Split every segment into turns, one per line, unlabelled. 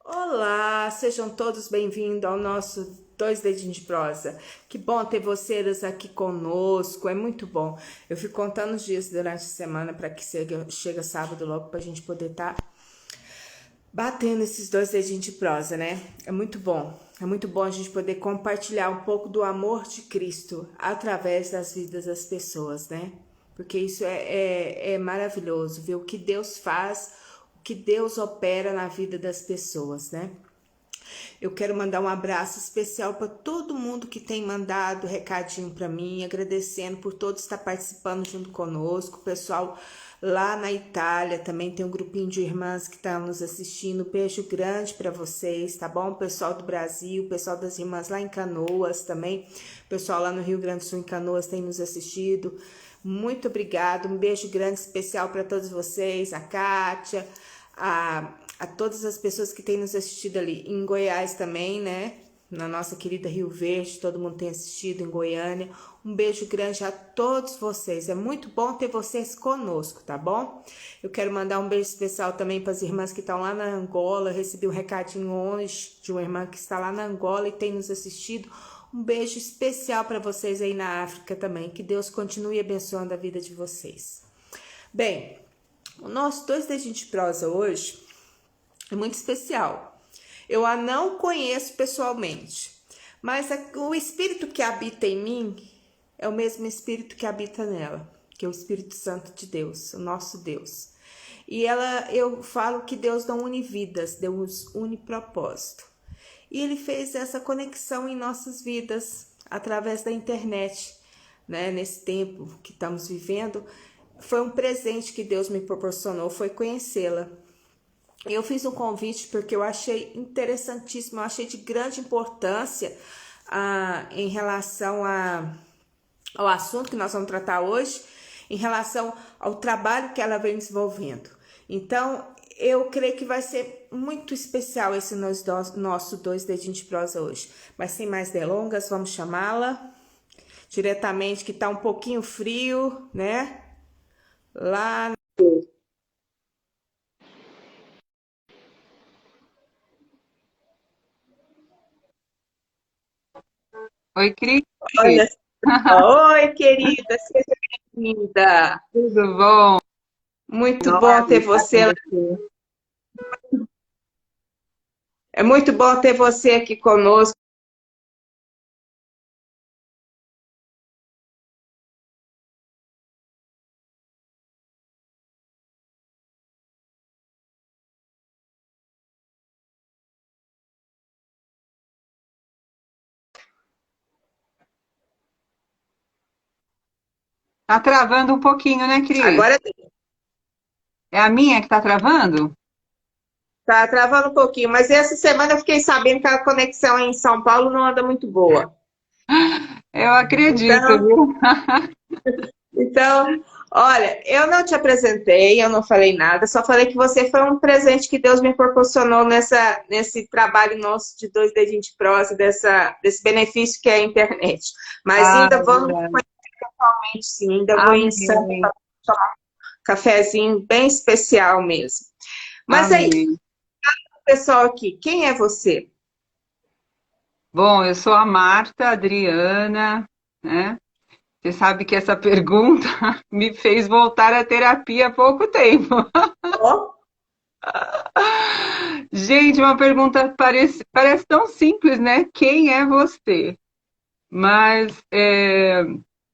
Olá, sejam todos bem-vindos ao nosso Dois Dedinhos de Prosa. Que bom ter vocês aqui conosco, é muito bom. Eu fico contando os dias durante a semana para que chega sábado logo para a gente poder estar batendo esses dois dedinhos de prosa, né? É muito bom. É muito bom a gente poder compartilhar um pouco do amor de Cristo através das vidas das pessoas, né? Porque isso é maravilhoso, ver o que Deus faz, o que Deus opera na vida das pessoas, né? Eu quero mandar um abraço especial para todo mundo que tem mandado recadinho para mim, agradecendo por todos estar participando junto conosco. O pessoal lá na Itália também tem um grupinho de irmãs que estão nos assistindo. Beijo grande para vocês, tá bom? O pessoal do Brasil, o pessoal das irmãs lá em Canoas também, o pessoal lá no Rio Grande do Sul em Canoas tem nos assistido. Muito obrigado, um beijo grande especial para todos vocês, a Kátia, a todas as pessoas que têm nos assistido ali em Goiás também, né? Na nossa querida Rio Verde, todo mundo tem assistido em Goiânia. Um beijo grande a todos vocês. É muito bom ter vocês conosco, tá bom? Eu quero mandar um beijo especial também para as irmãs que estão lá na Angola. Eu recebi um recadinho hoje de uma irmã que está lá na Angola e tem nos assistido. Um beijo especial para vocês aí na África também. Que Deus continue abençoando a vida de vocês. Bem, o nosso Dois Dedinhos de Prosa hoje é muito especial. Eu a não conheço pessoalmente, mas o espírito que habita em mim é o mesmo espírito que habita nela, que é o Espírito Santo de Deus, o nosso Deus. E eu falo que Deus não une vidas, Deus une propósito. E ele fez essa conexão em nossas vidas através da internet, né? Nesse tempo que estamos vivendo, foi um presente que Deus me proporcionou, foi conhecê-la. Eu fiz um convite porque eu achei interessantíssimo, eu achei de grande importância em relação ao assunto que nós vamos tratar hoje, em relação ao trabalho que ela vem desenvolvendo. Então, eu creio que vai ser muito especial esse nosso Dois Dedinhos de Prosa hoje. Mas sem mais delongas, vamos chamá-la diretamente, que está um pouquinho frio, né? Lá.
Oi, Cris.
Olha só. Oi, querida, seja bem-vinda.
Tudo bom?
Muito bom
Enorme
ter
estar com
você.
você.
É muito bom ter você aqui conosco.
Tá travando um pouquinho, né, Cris?
Agora
É a minha que tá travando?
tá travando um pouquinho, mas essa semana eu fiquei sabendo que a conexão em São Paulo não anda muito boa.
Eu acredito,
Então,
viu?
então, olha, eu não te apresentei, eu não falei nada, só falei que você foi um presente que Deus me proporcionou nesse trabalho nosso de dois dedinhos de prosa, desse benefício que é a internet. Mas
Ah,
ainda
é
vamos
verdade.
pessoalmente, sim, ainda vou em Santo
Amém,
tomar um cafezinho bem especial mesmo. Mas aí,
amém.
pessoal aqui, quem é você?
Bom, eu sou a Marta Adriana, né? Você sabe que essa pergunta me fez voltar à terapia há pouco tempo.
Ó,
Gente, uma pergunta parece tão simples, né? Quem é você? Mas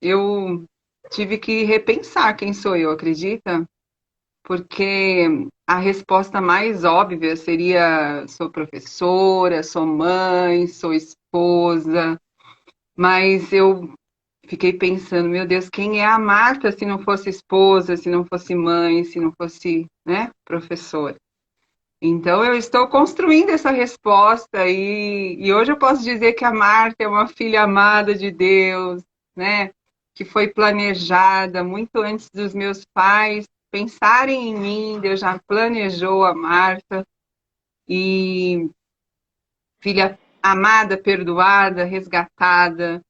eu tive que repensar quem sou eu, acredita? Porque a resposta mais óbvia seria: sou professora, sou mãe, sou esposa. Mas eu fiquei pensando, meu Deus, quem é a Marta se não fosse esposa, se não fosse mãe, se não fosse, né, professora? Então eu estou construindo essa resposta e hoje eu posso dizer que a Marta é uma filha amada de Deus, né? Que foi planejada muito antes dos meus pais pensarem em mim, Deus já planejou a Marta e filha amada, perdoada, resgatada,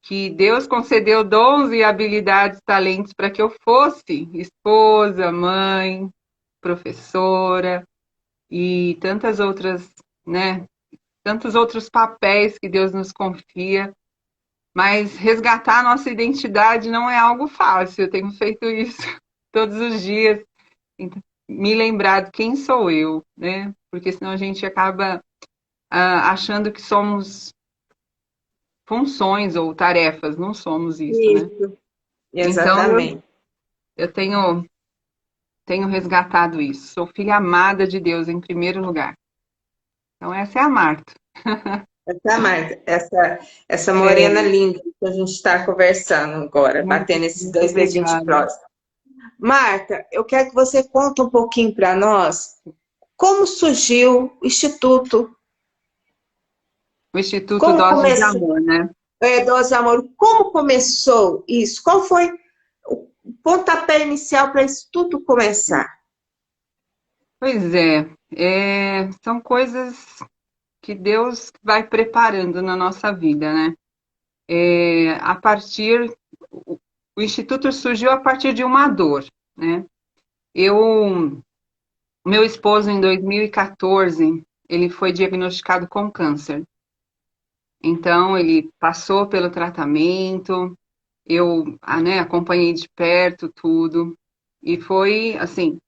que Deus concedeu dons e habilidades, talentos para que eu fosse esposa, mãe, professora. e tantas outras, né? Tantos outros papéis que Deus nos confia, mas resgatar a nossa identidade não é algo fácil. Eu tenho feito isso todos os dias, então, me lembrar de quem sou eu, né? Porque senão a gente acaba achando que somos funções ou tarefas, não somos isso, né?
Isso,
Então
exatamente.
eu tenho resgatado isso. Sou filha amada de Deus em primeiro lugar. Então essa é a Marta.
Essa Marta, essa morena
É,
linda que a gente está conversando agora,
muito,
batendo esses
muito
dois dedinhos de
obrigada.
prosa. Marta, eu quero que você conte um pouquinho para nós como surgiu o Instituto,
O Instituto
como
Doses de
começou,
Amor, né?
Dose Amor, como começou isso? Qual foi o pontapé inicial para isso tudo começar?
Pois são coisas que Deus vai preparando na nossa vida, né? A partir, o Instituto surgiu a partir de uma dor, né? Eu, meu esposo em 2014, ele foi diagnosticado com câncer. Então ele passou pelo tratamento, eu, né, acompanhei de perto tudo e foi assim,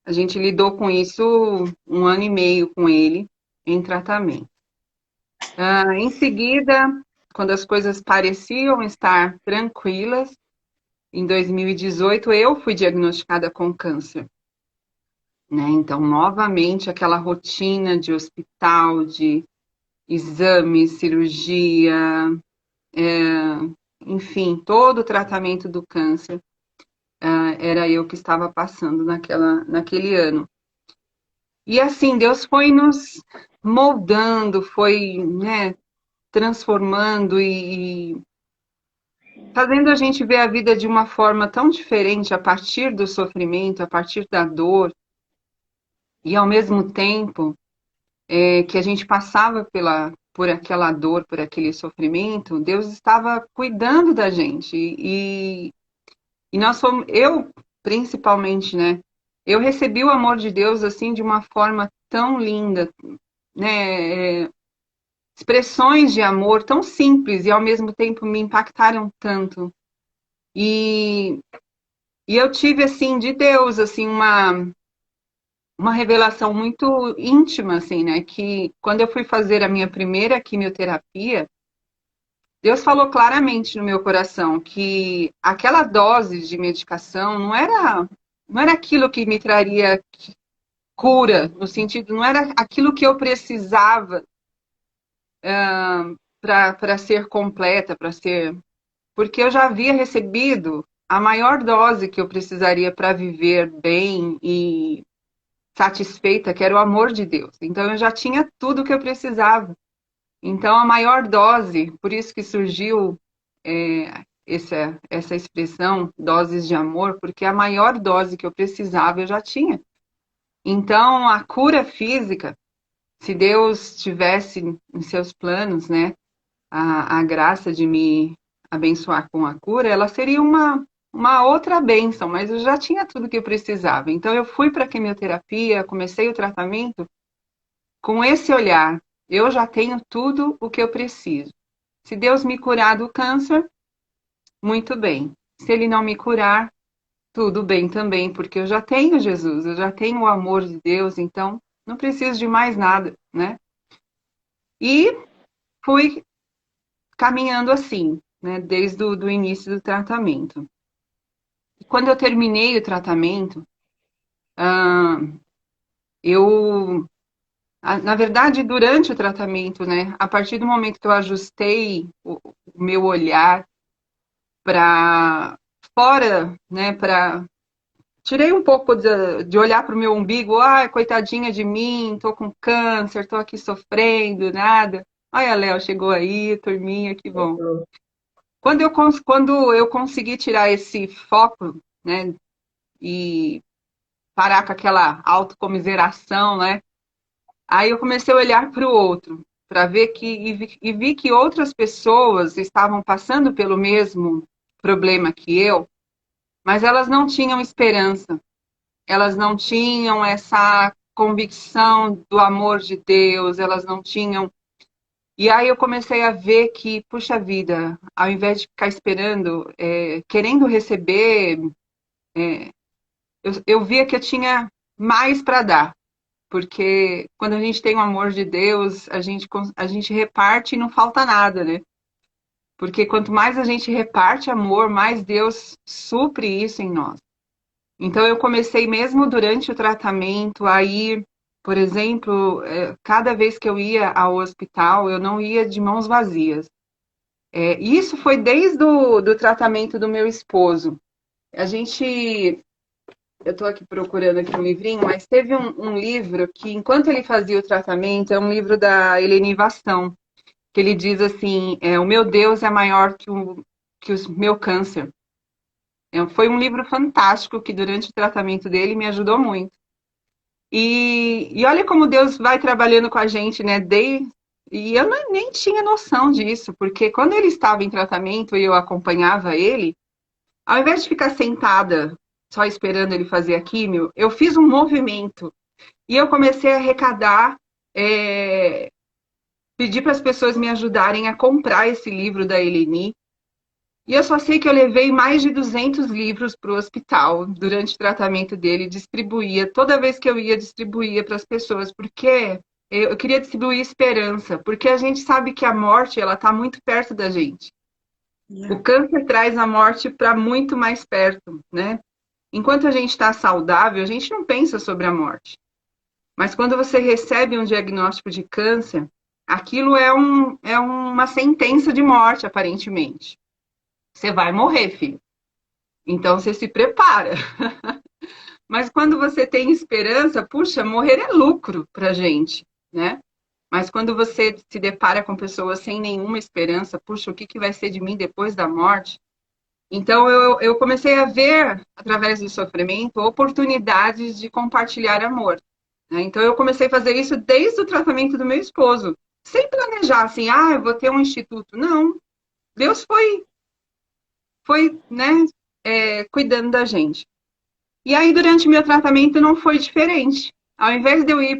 a gente lidou com isso 1 ano e meio com ele em tratamento. Em seguida, quando as coisas pareciam estar tranquilas, em 2018 eu fui diagnosticada com câncer, né? Então, novamente, aquela rotina de hospital, de exames, cirurgia, enfim, todo o tratamento do câncer, era eu que estava passando naquele ano. E assim, Deus foi nos moldando, foi, né, transformando e fazendo a gente ver a vida de uma forma tão diferente a partir do sofrimento, a partir da dor, e ao mesmo tempo que a gente passava por aquela dor, por aquele sofrimento, Deus estava cuidando da gente. E nós fomos, eu principalmente, né? Eu recebi o amor de Deus assim de uma forma tão linda, né? Expressões de amor tão simples e ao mesmo tempo me impactaram tanto. E, e eu tive assim de Deus assim uma revelação muito íntima assim, né, que quando eu fui fazer a minha primeira quimioterapia, Deus falou claramente no meu coração que aquela dose de medicação não era aquilo que me traria cura, no sentido, não era aquilo que eu precisava para ser completa, para ser. Porque eu já havia recebido a maior dose que eu precisaria para viver bem e satisfeita, que era o amor de Deus. Então eu já tinha tudo o que eu precisava. Então a maior dose, por isso que surgiu essa expressão, doses de amor, porque a maior dose que eu precisava eu já tinha. Então a cura física, se Deus tivesse em seus planos, né, a graça de me abençoar com a cura, ela seria uma outra bênção, mas eu já tinha tudo que eu precisava. Então eu fui para a quimioterapia, comecei o tratamento com esse olhar. Eu já tenho tudo o que eu preciso. Se Deus me curar do câncer, muito bem. Se Ele não me curar, tudo bem também, porque eu já tenho Jesus, eu já tenho o amor de Deus, então não preciso de mais nada, né? E fui caminhando assim, né, desde o do início do tratamento. E quando eu terminei o tratamento, ah, eu, na verdade, durante o tratamento, né, a partir do momento que eu ajustei o meu olhar para fora, né, para tirei um pouco de olhar para o meu umbigo, ai, coitadinha de mim, tô com câncer, tô aqui sofrendo, nada. Olha, Léo, chegou aí, turminha, que bom. Quando eu consegui tirar esse foco, né, e parar com aquela autocomiseração, né, aí eu comecei a olhar para o outro, para ver vi que outras pessoas estavam passando pelo mesmo problema que eu, mas elas não tinham esperança, elas não tinham essa convicção do amor de Deus, elas não tinham. E aí eu comecei a ver que, puxa vida, ao invés de ficar esperando, querendo receber, eu via que eu tinha mais para dar. Porque quando a gente tem o amor de Deus, a gente reparte e não falta nada, né? Porque quanto mais a gente reparte amor, mais Deus supre isso em nós. Então eu comecei mesmo durante o tratamento a ir, por exemplo, cada vez que eu ia ao hospital, eu não ia de mãos vazias. Isso foi desde do tratamento do meu esposo. A gente, eu estou aqui procurando aqui um livrinho, mas teve um livro que, enquanto ele fazia o tratamento, é um livro da Helene Vastão, que ele diz assim, o meu Deus é maior que o meu câncer. Foi um livro fantástico que durante o tratamento dele me ajudou muito. E olha como Deus vai trabalhando com a gente, né? E eu nem tinha noção disso, porque quando ele estava em tratamento e eu acompanhava ele, ao invés de ficar sentada só esperando ele fazer a químio, eu fiz um movimento e eu comecei a arrecadar, pedir para as pessoas me ajudarem a comprar esse livro da Eleni. E eu só sei que eu levei mais de 200 livros para o hospital durante o tratamento dele, distribuía, toda vez que eu ia, distribuía para as pessoas, porque eu queria distribuir esperança, porque a gente sabe que a morte, ela está muito perto da gente. O câncer traz a morte para muito mais perto, né? Enquanto a gente está saudável, a gente não pensa sobre a morte. Mas quando você recebe um diagnóstico de câncer, aquilo é uma sentença de morte, aparentemente. Você vai morrer, filho. Então você se prepara. Mas quando você tem esperança, puxa, morrer é lucro pra gente, né? Mas quando você se depara com pessoas sem nenhuma esperança, puxa, o que vai ser de mim depois da morte? Então eu comecei a ver, através do sofrimento, oportunidades de compartilhar amor. Né? Então eu comecei a fazer isso desde o tratamento do meu esposo. Sem planejar assim, eu vou ter um instituto. Não. Deus foi, né, cuidando da gente. E aí, durante meu tratamento, não foi diferente. Ao invés de eu ir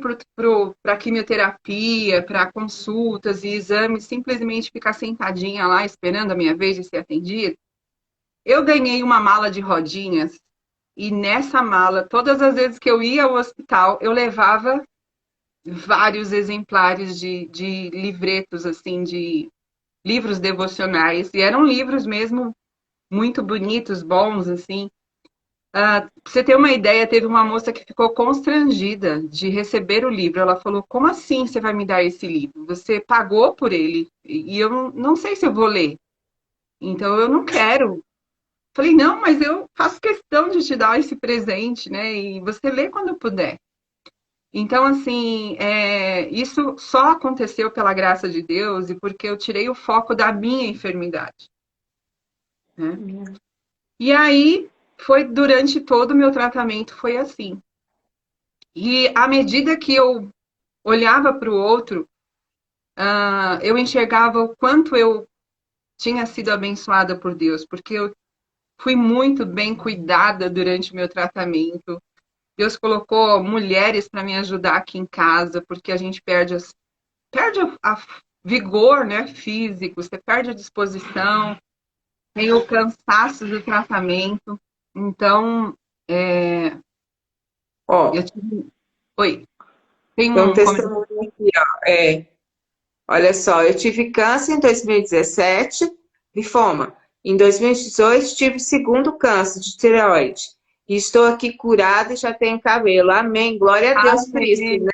para quimioterapia, para consultas e exames, simplesmente ficar sentadinha lá esperando a minha vez de ser atendida, eu ganhei uma mala de rodinhas e nessa mala, todas as vezes que eu ia ao hospital, eu levava vários exemplares de livretos, assim, de livros devocionais. E eram livros mesmo muito bonitos, bons, assim. Pra você ter uma ideia, teve uma moça que ficou constrangida de receber o livro. Ela falou: como assim você vai me dar esse livro? Você pagou por ele e eu não sei se eu vou ler. Então eu não quero. Falei: não, mas eu faço questão de te dar esse presente, né? E você lê quando puder. Então, assim, isso só aconteceu pela graça de Deus e porque eu tirei o foco da minha enfermidade, né? E aí, foi durante todo o meu tratamento, foi assim. E à medida que eu olhava para o outro, eu enxergava o quanto eu tinha sido abençoada por Deus, porque eu fui muito bem cuidada durante o meu tratamento. Deus colocou mulheres para me ajudar aqui em casa, porque a gente perde a vigor, né, físico, você perde a disposição, tem o cansaço do tratamento. Então, eu
Ó,
tive... Oi, tem
tem um
um comentário.
testemunho aqui, ó. Olha só, eu tive câncer em 2017, linfoma. Em 2018, tive segundo câncer de tireoide. E estou aqui curada e já tenho cabelo. Amém. Glória a Deus por isso,
Amém.
né?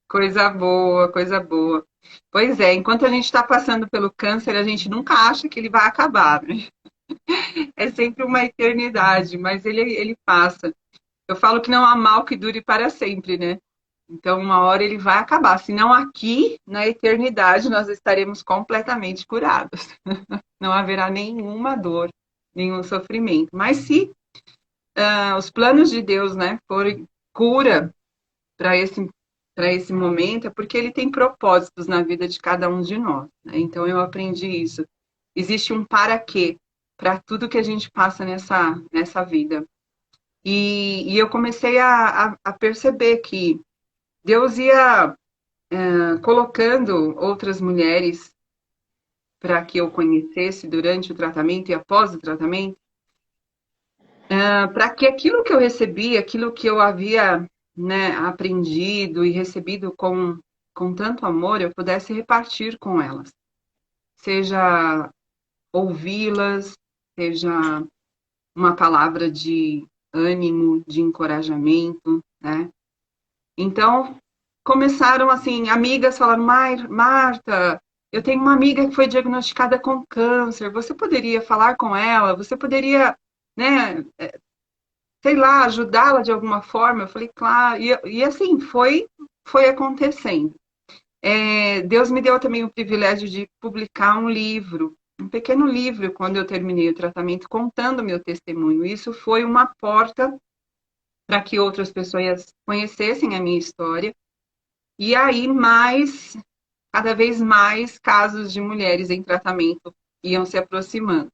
Coisa boa, coisa boa. Pois é, enquanto a gente está passando pelo câncer, a gente nunca acha que ele vai acabar, né? É sempre uma eternidade, mas ele passa. Eu falo que não há mal que dure para sempre, né? Então, uma hora ele vai acabar. Senão, aqui, na eternidade, nós estaremos completamente curados. Não haverá nenhuma dor, nenhum sofrimento. Mas se os planos de Deus, né, forem cura para esse momento, é porque ele tem propósitos na vida de cada um de nós. Né? Então, eu aprendi isso. Existe um para quê para tudo que a gente passa nessa vida. E eu comecei a perceber que Deus ia colocando outras mulheres para que eu conhecesse durante o tratamento e após o tratamento, para que aquilo que eu recebi, aquilo que eu havia, né, aprendido e recebido com tanto amor, eu pudesse repartir com elas. Seja ouvi-las, seja uma palavra de ânimo, de encorajamento, né? Então, começaram assim, amigas falaram, Marta, eu tenho uma amiga que foi diagnosticada com câncer, você poderia falar com ela? Você poderia, né, sei lá, ajudá-la de alguma forma? Eu falei, claro, e assim, foi acontecendo. Deus me deu também o privilégio de publicar um livro, um pequeno livro, quando eu terminei o tratamento, contando meu testemunho. Isso foi uma porta para que outras pessoas conhecessem a minha história. E aí, cada vez mais casos de mulheres em tratamento iam se aproximando.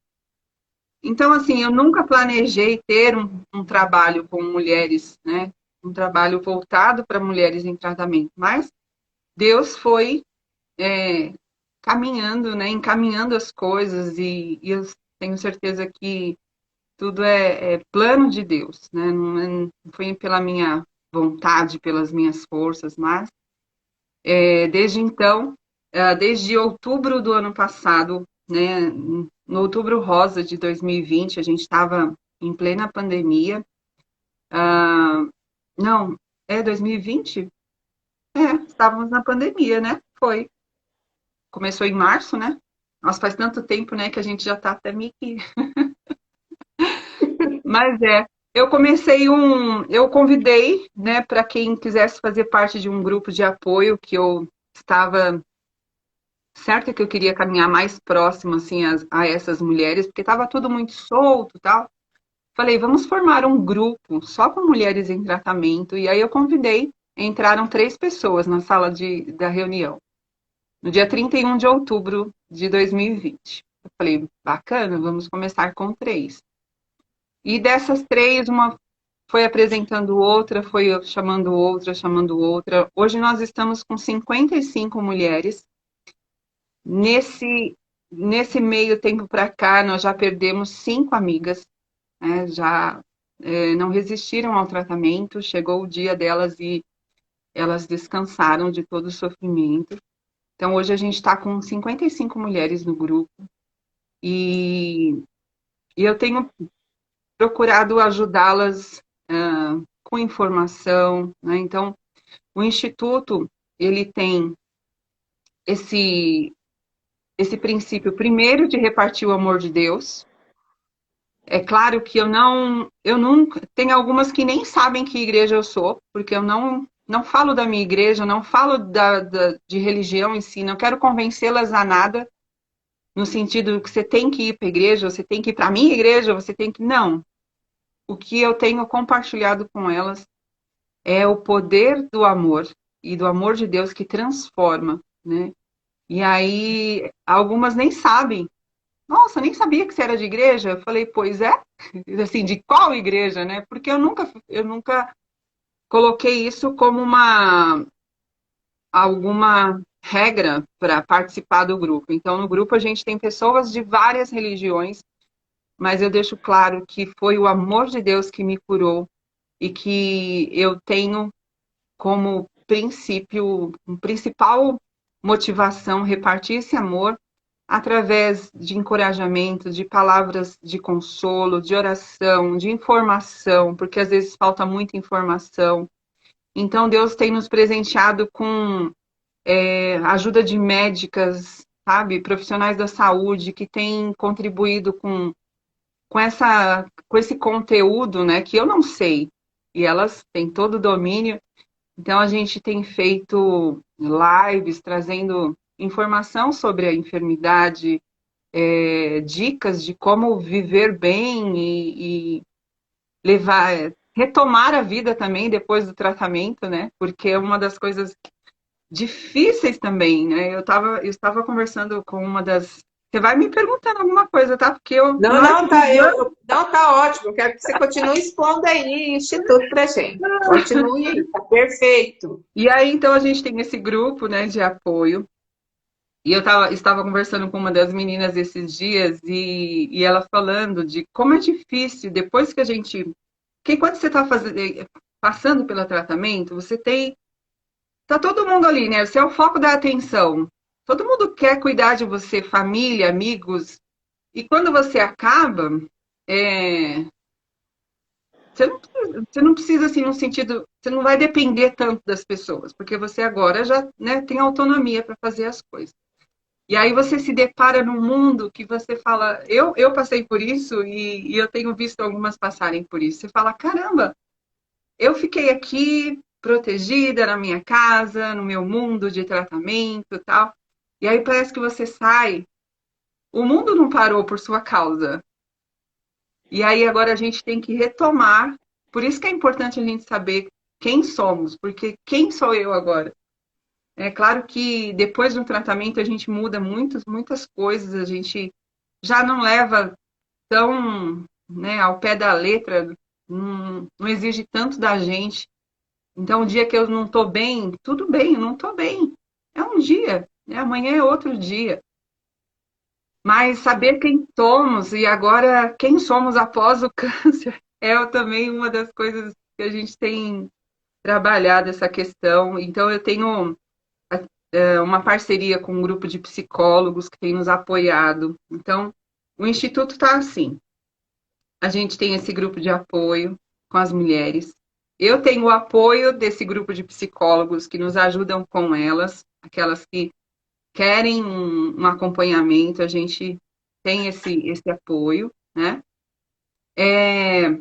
Então, assim, eu nunca planejei ter um trabalho com mulheres, né? Um trabalho voltado para mulheres em tratamento, mas Deus foi é, caminhando, né? Encaminhando as coisas e eu tenho certeza que tudo é plano de Deus, né? Não foi pela minha vontade, pelas minhas forças, mas desde então, desde outubro do ano passado, né, no outubro rosa de 2020, a gente estava em plena pandemia. Não, 2020? Estávamos na pandemia, né? Foi. Começou em março, né? Nossa, faz tanto tempo, né, que a gente já está até meio que... Mas eu convidei, né, para quem quisesse fazer parte de um grupo de apoio que eu estava certo que eu queria caminhar mais próximo assim a essas mulheres, porque estava tudo muito solto, e tal. Falei, vamos formar um grupo só com mulheres em tratamento. E aí eu convidei, entraram 3 pessoas na sala da reunião, no dia 31 de outubro de 2020. Eu falei, bacana, vamos começar com 3. E dessas 3, uma foi apresentando outra, foi chamando outra, chamando outra. Hoje nós estamos com 55 mulheres. Nesse, nesse meio tempo para cá, nós já perdemos 5 amigas, né, já não resistiram ao tratamento, chegou o dia delas e elas descansaram de todo o sofrimento. Então, hoje a gente está com 55 mulheres no grupo e, e eu tenho procurado ajudá-las com informação, né? Então, o Instituto, ele tem esse, esse princípio, primeiro, de repartir o amor de Deus. É claro que eu nunca, tem algumas que nem sabem que igreja eu sou, porque eu não falo da minha igreja, não falo de religião em si, não quero convencê-las a nada, no sentido que você tem que ir para a igreja, você tem que ir para a minha igreja, você tem que... Não. O que eu tenho compartilhado com elas é o poder do amor e do amor de Deus que transforma, né? E aí, algumas nem sabem. Nossa, nem sabia que você era de igreja. Eu falei, pois é? Assim, de qual igreja, né? Porque eu nunca coloquei isso como alguma regra para participar do grupo. Então, no grupo a gente tem pessoas de várias religiões, mas eu deixo claro que foi o amor de Deus que me curou e que eu tenho como princípio, principal motivação repartir esse amor através de encorajamento, de palavras de consolo, de oração, de informação, porque às vezes falta muita informação. Então, Deus tem nos presenteado com ajuda de médicas, sabe, profissionais da saúde que têm contribuído com esse conteúdo, né, que eu não sei, e elas têm todo o domínio. Então, a gente tem feito lives trazendo informação sobre a enfermidade, dicas de como viver bem e retomar a vida também depois do tratamento, né? Porque é uma das coisas difíceis também, né? Eu estava conversando com uma das Você vai me perguntando alguma coisa, tá? Porque eu,
Não,
na hora
não,
que me
tá,
deu,
não, tá ótimo. Quero que você continue expondo aí Instituto pra gente. Continue aí, tá perfeito.
e aí, então, a gente tem esse grupo, né, de apoio. E estava conversando com uma das meninas esses dias e ela falando de como é difícil depois que a gente. Que quando você está passando pelo tratamento, você tem. Tá todo mundo ali, né? Você é o foco da atenção. Todo mundo quer cuidar de você, família, amigos. E quando você acaba, é, você não precisa, assim, no sentido. Você não vai depender tanto das pessoas, porque você agora já, né, tem autonomia para fazer as coisas. E aí você se depara num mundo que você fala, eu passei por isso e eu tenho visto algumas passarem por isso. Você fala, caramba, eu fiquei aqui protegida na minha casa, no meu mundo de tratamento e tal. E aí parece que você sai, o mundo não parou por sua causa. E aí agora a gente tem que retomar. Por isso que é importante a gente saber quem somos, porque quem sou eu agora? É claro que depois do tratamento a gente muda muitas coisas, a gente já não leva tão, né, ao pé da letra, não exige tanto da gente. Então, o dia que eu não estou bem, tudo bem, eu não estou bem. É um dia, né? Amanhã é outro dia. Mas saber quem somos e agora quem somos após o câncer é também uma das coisas que a gente tem trabalhado essa questão. Então, eu tenho uma parceria com um grupo de psicólogos que tem nos apoiado. Então, o Instituto está assim. A gente tem esse grupo de apoio com as mulheres. Eu tenho o apoio desse grupo de psicólogos que nos ajudam com elas, aquelas que querem um acompanhamento, a gente tem esse apoio, né? É,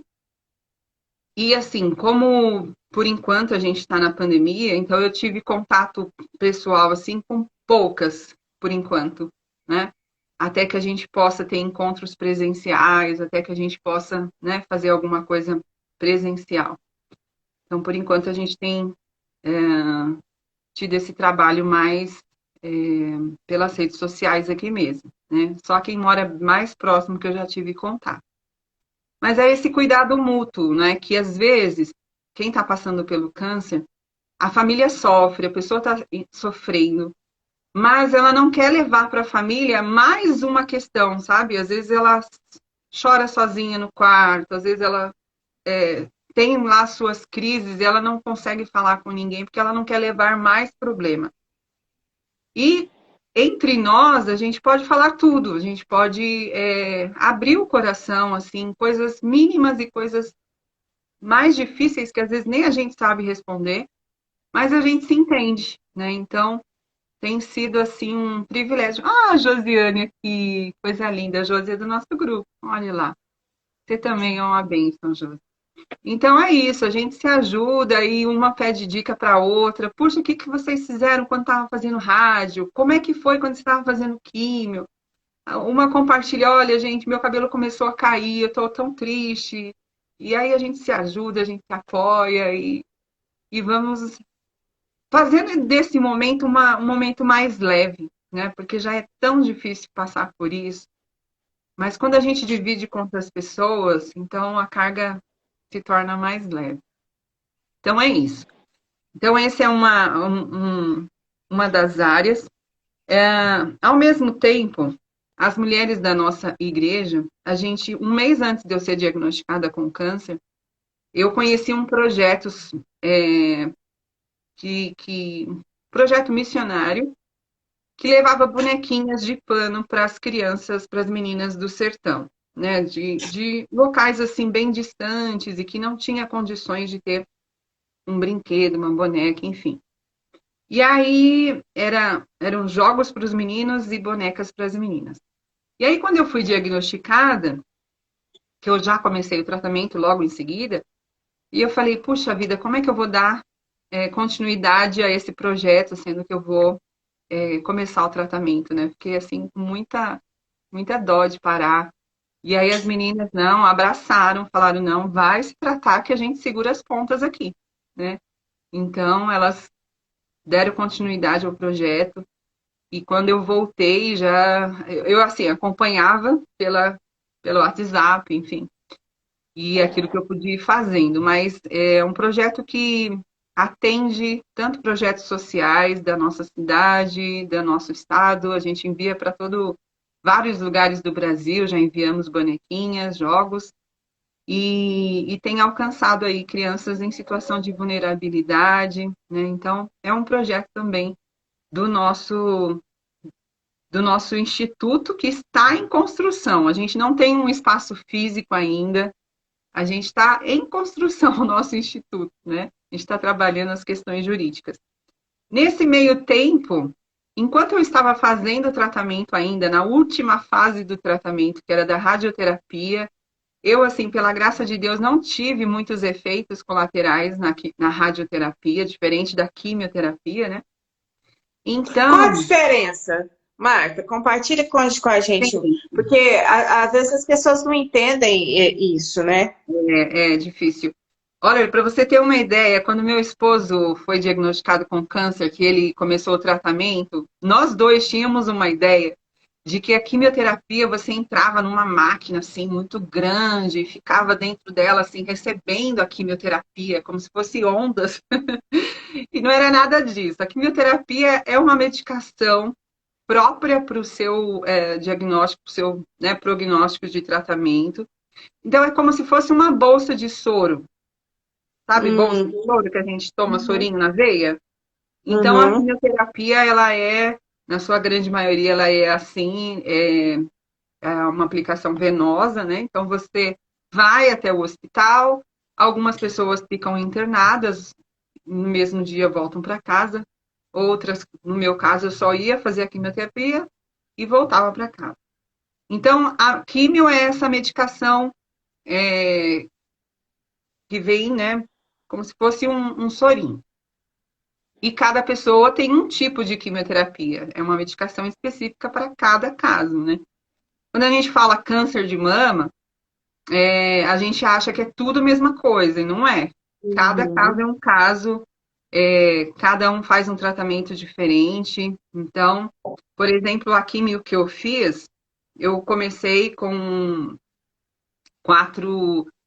e assim, como por enquanto a gente está na pandemia, então eu tive contato pessoal assim com poucas, por enquanto, né? Até que a gente possa ter encontros presenciais, até que a gente possa, né, fazer alguma coisa presencial. Então, por enquanto, a gente tem é, tido esse trabalho mais é, pelas redes sociais aqui mesmo, né? Só quem mora mais próximo que eu já tive contato. Mas é esse cuidado mútuo, né? Que às vezes, quem está passando pelo câncer, a família sofre, a pessoa está sofrendo, mas ela não quer levar para a família mais uma questão, sabe? Às vezes ela chora sozinha no quarto, às vezes ela tem lá suas crises e ela não consegue falar com ninguém porque ela não quer levar mais problema. E entre nós, a gente pode falar tudo, a gente pode abrir o coração, assim, coisas mínimas e coisas mais difíceis que às vezes nem a gente sabe responder, mas a gente se entende, né? Então, tem sido, assim, um privilégio. Ah, a Josiane aqui, coisa linda, a Josi é do nosso grupo, olha lá. Você também é uma bênção, Josi. Então é isso, a gente se ajuda e uma pede dica para outra. Puxa, o que que vocês fizeram quando estavam fazendo rádio? Como é que foi quando estava fazendo químio? Uma compartilha, olha, gente, meu cabelo começou a cair, eu estou tão triste. E aí a gente se ajuda, a gente se apoia e vamos fazendo desse momento um momento mais leve, né? Porque já é tão difícil passar por isso. Mas quando a gente divide com outras pessoas, então a carga se torna mais leve. Então é isso. Então, essa é uma das áreas. Ao mesmo tempo, as mulheres da nossa igreja, a gente, um mês antes de eu ser diagnosticada com câncer, eu conheci um projeto projeto missionário que levava bonequinhas de pano para as crianças, para as meninas do sertão, né? De locais assim bem distantes e que não tinha condições de ter um brinquedo, uma boneca, enfim. E aí eram jogos para os meninos e bonecas para as meninas. E aí, quando eu fui diagnosticada, que eu já comecei o tratamento logo em seguida, e eu falei, puxa vida, como é que eu vou dar continuidade a esse projeto, sendo que eu vou começar o tratamento, né? Fiquei assim, com muita dó de parar. E aí as meninas, não, abraçaram, falaram, não, vai se tratar que a gente segura as pontas aqui, né? Então, elas deram continuidade ao projeto. E quando eu voltei, eu assim, acompanhava pelo WhatsApp, enfim, e aquilo que eu podia ir fazendo. Mas é um projeto que atende tanto projetos sociais da nossa cidade, do nosso estado, a gente envia para vários lugares do Brasil, já enviamos bonequinhas, jogos, e tem alcançado aí crianças em situação de vulnerabilidade, né? Então, é um projeto também do nosso instituto que está em construção. A gente não tem um espaço físico ainda, a gente está em construção o nosso instituto, né? A gente está trabalhando as questões jurídicas. Nesse meio tempo, enquanto eu estava fazendo o tratamento ainda, na última fase do tratamento, que era da radioterapia, eu, assim, pela graça de Deus, não tive muitos efeitos colaterais na radioterapia, diferente da quimioterapia, né?
Qual a
Então,
diferença, Marta? Compartilha com a gente,
tem
porque às vezes as pessoas não entendem isso, né?
É difícil. Olha, para você ter uma ideia, quando meu esposo foi diagnosticado com câncer, que ele começou o tratamento, nós dois tínhamos uma ideia de que a quimioterapia você entrava numa máquina assim muito grande e ficava dentro dela assim recebendo a quimioterapia como se fosse ondas. E não era nada disso. A quimioterapia é uma medicação própria para o seu diagnóstico, para o seu, né, prognóstico de tratamento. Então é como se fosse uma bolsa de soro, sabe? Bolsa de
Uhum,
soro que a gente toma sorinho na veia. Então a
uhum,
quimioterapia, ela na sua grande maioria, ela é assim, é uma aplicação venosa, né? Então você vai até o hospital, algumas pessoas ficam internadas, no mesmo dia voltam para casa, outras, no meu caso, eu só ia fazer a quimioterapia e voltava para casa. Então a quimio é essa medicação é, que vem, né, como se fosse um sorinho. E cada pessoa tem um tipo de quimioterapia. É uma medicação específica para cada caso, né? Quando a gente fala câncer de mama, a gente acha que é tudo a mesma coisa, e não é. Cada caso
uhum.
é um caso, cada um faz um tratamento diferente. Então, por exemplo, a quimio que eu fiz, eu comecei com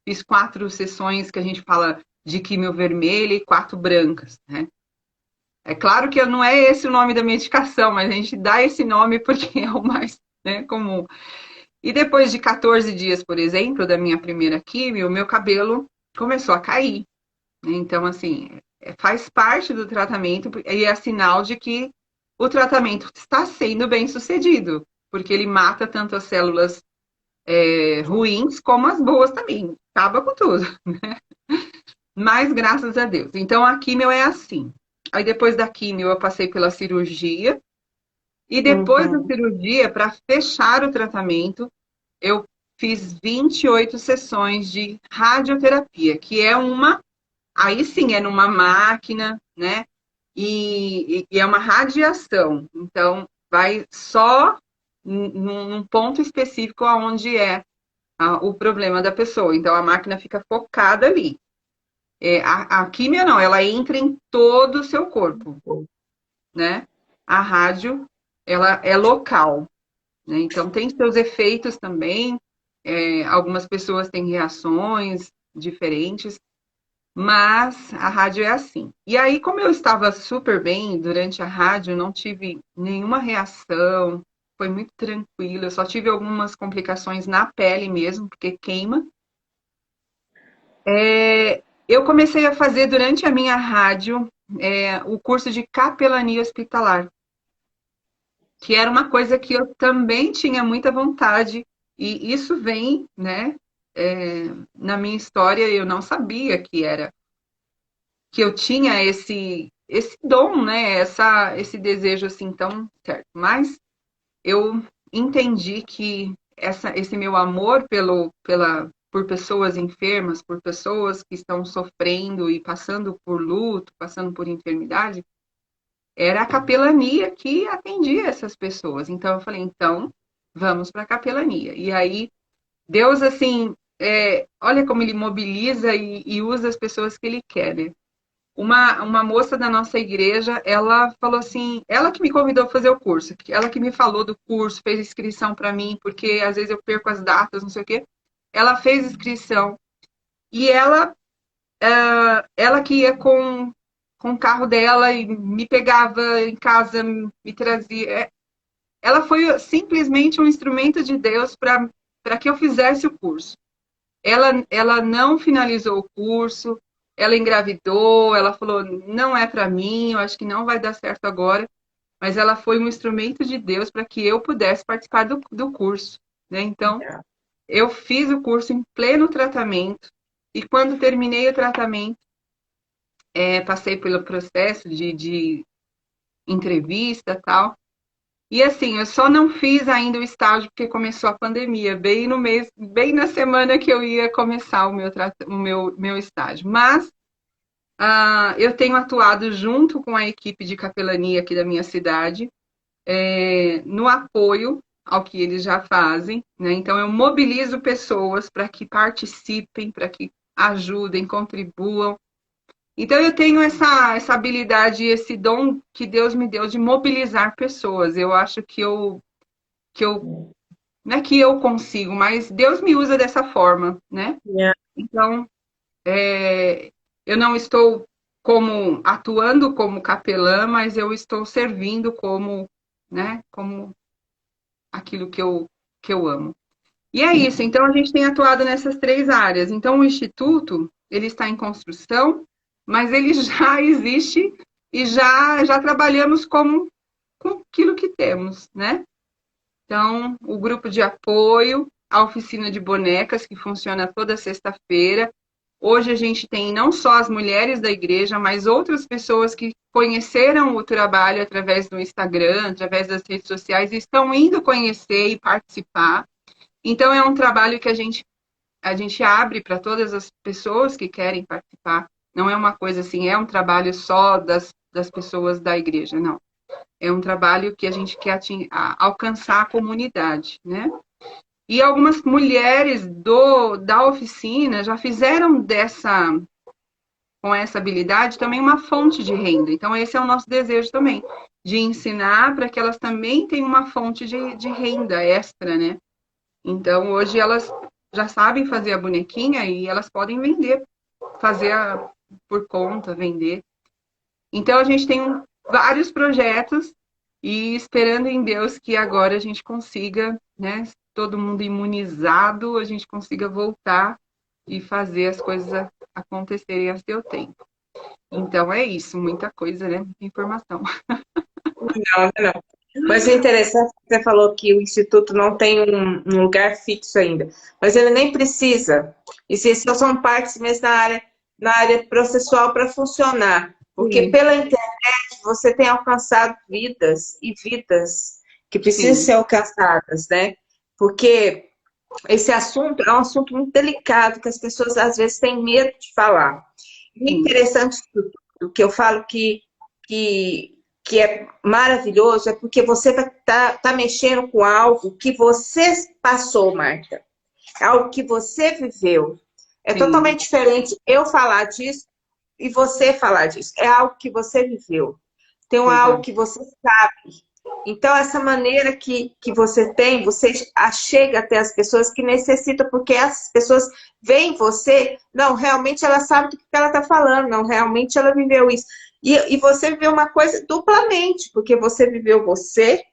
fiz 4 sessões que a gente fala de quimio vermelha e 4 brancas, né? É claro que não é esse o nome da medicação, mas a gente dá esse nome porque é o mais, né, comum. E depois de 14 dias, por exemplo, da minha primeira quimio, o meu cabelo começou a cair, né? Então, assim, faz parte do tratamento e é sinal de que o tratamento está sendo bem sucedido, porque ele mata tanto as células ruins como as boas também. Acaba com tudo. Mas graças a Deus. Então a quimio é assim. Aí depois da quimio eu passei pela cirurgia. E depois da
Uhum.
cirurgia, para fechar o tratamento, eu fiz 28 sessões de radioterapia, que é aí sim, é numa máquina, né? E é uma radiação. Então, vai só num ponto específico aonde é o problema da pessoa. Então, a máquina fica focada ali. A químia não, ela entra em todo o seu corpo, né? A rádio, ela é local, né? Então tem seus efeitos também. Algumas pessoas têm reações diferentes, mas a rádio é assim. E aí, como eu estava super bem durante a rádio, não tive nenhuma reação, foi muito tranquilo. Eu só tive algumas complicações na pele mesmo, porque queima. Eu comecei a fazer durante a minha rádio o curso de capelania hospitalar, que era uma coisa que eu também tinha muita vontade, e isso vem, né, na minha história, eu não sabia que eu tinha esse dom, né, esse desejo assim tão certo, mas eu entendi que esse meu amor por pessoas enfermas, por pessoas que estão sofrendo e passando por luto, passando por enfermidade, era a capelania que atendia essas pessoas. Então eu falei, então vamos para a capelania. E aí Deus assim, olha como ele mobiliza e usa as pessoas que ele quer, né? uma moça da nossa igreja, ela falou assim, ela que me convidou a fazer o curso, ela que me falou do curso, fez inscrição para mim, porque às vezes eu perco as datas, não sei o quê. Ela fez inscrição e ela que ia com o carro dela e me pegava em casa, me trazia. Ela foi simplesmente um instrumento de Deus para que eu fizesse o curso. Ela não finalizou o curso, ela engravidou, ela falou, não é para mim, eu acho que não vai dar certo agora, mas ela foi um instrumento de Deus para que eu pudesse participar do curso, né? Então, eu fiz o curso em pleno tratamento, e quando terminei o tratamento, passei pelo processo de entrevista e tal, e assim, eu só não fiz ainda o estágio porque começou a pandemia, bem no mês, bem na semana que eu ia começar o meu estágio. Mas eu tenho atuado junto com a equipe de capelania aqui da minha cidade, no apoio ao que eles já fazem, né? Então eu mobilizo pessoas para que participem, para que ajudem, contribuam. Então eu tenho essa habilidade, esse dom que Deus me deu de mobilizar pessoas. Eu acho que eu não é que eu consigo, mas Deus me usa dessa forma, né? Então, eu não estou atuando como capelã, mas eu estou servindo como, né, como aquilo que eu amo. E é isso, então a gente tem atuado nessas três áreas. Então o Instituto, ele está em construção, mas ele já existe e já trabalhamos com aquilo que temos, né? Então, o grupo de apoio, a oficina de bonecas, que funciona toda sexta-feira. Hoje a gente tem não só as mulheres da igreja, mas outras pessoas que conheceram o trabalho através do Instagram, através das redes sociais, e estão indo conhecer e participar. Então, é um trabalho que a gente abre para todas as pessoas que querem participar. Não é uma coisa assim, é um trabalho só das pessoas da igreja, não. É um trabalho que a gente quer alcançar a comunidade, né? E algumas mulheres da oficina já fizeram com essa habilidade também uma fonte de renda. Então, esse é o nosso desejo também, de ensinar para que elas também tenham uma fonte de renda extra, né? Então, hoje elas já sabem fazer a bonequinha e elas podem vender, fazer por conta, vender. Então, a gente tem vários projetos e esperando em Deus que agora a gente consiga, né, todo mundo imunizado, a gente consiga voltar e fazer as coisas acontecerem a seu tempo. Então, é isso, muita coisa, né? Muita informação.
Não, não. Mas é interessante que você falou que o Instituto não tem um lugar fixo ainda, mas ele nem precisa. Isso só são partes mesmo na área processual para funcionar. Porque
Sim,
pela internet você tem alcançado vidas e vidas que precisam
sim,
ser alcançadas, né? Porque esse assunto é um assunto muito delicado, que as pessoas às vezes têm medo de falar. E é
sim,
interessante isso tudo, que eu falo que é maravilhoso, é porque você tá mexendo com algo que você passou, Marta. É algo que você viveu. É
sim,
totalmente diferente eu falar disso e você falar disso. É algo que você viveu. Tem algo
exato.
que você sabe. Então, essa maneira que você tem, você chega até as pessoas que necessitam, porque essas pessoas veem você, não, realmente ela sabe do que ela está falando, não, realmente ela viveu isso. E você viveu uma coisa duplamente, porque você viveu você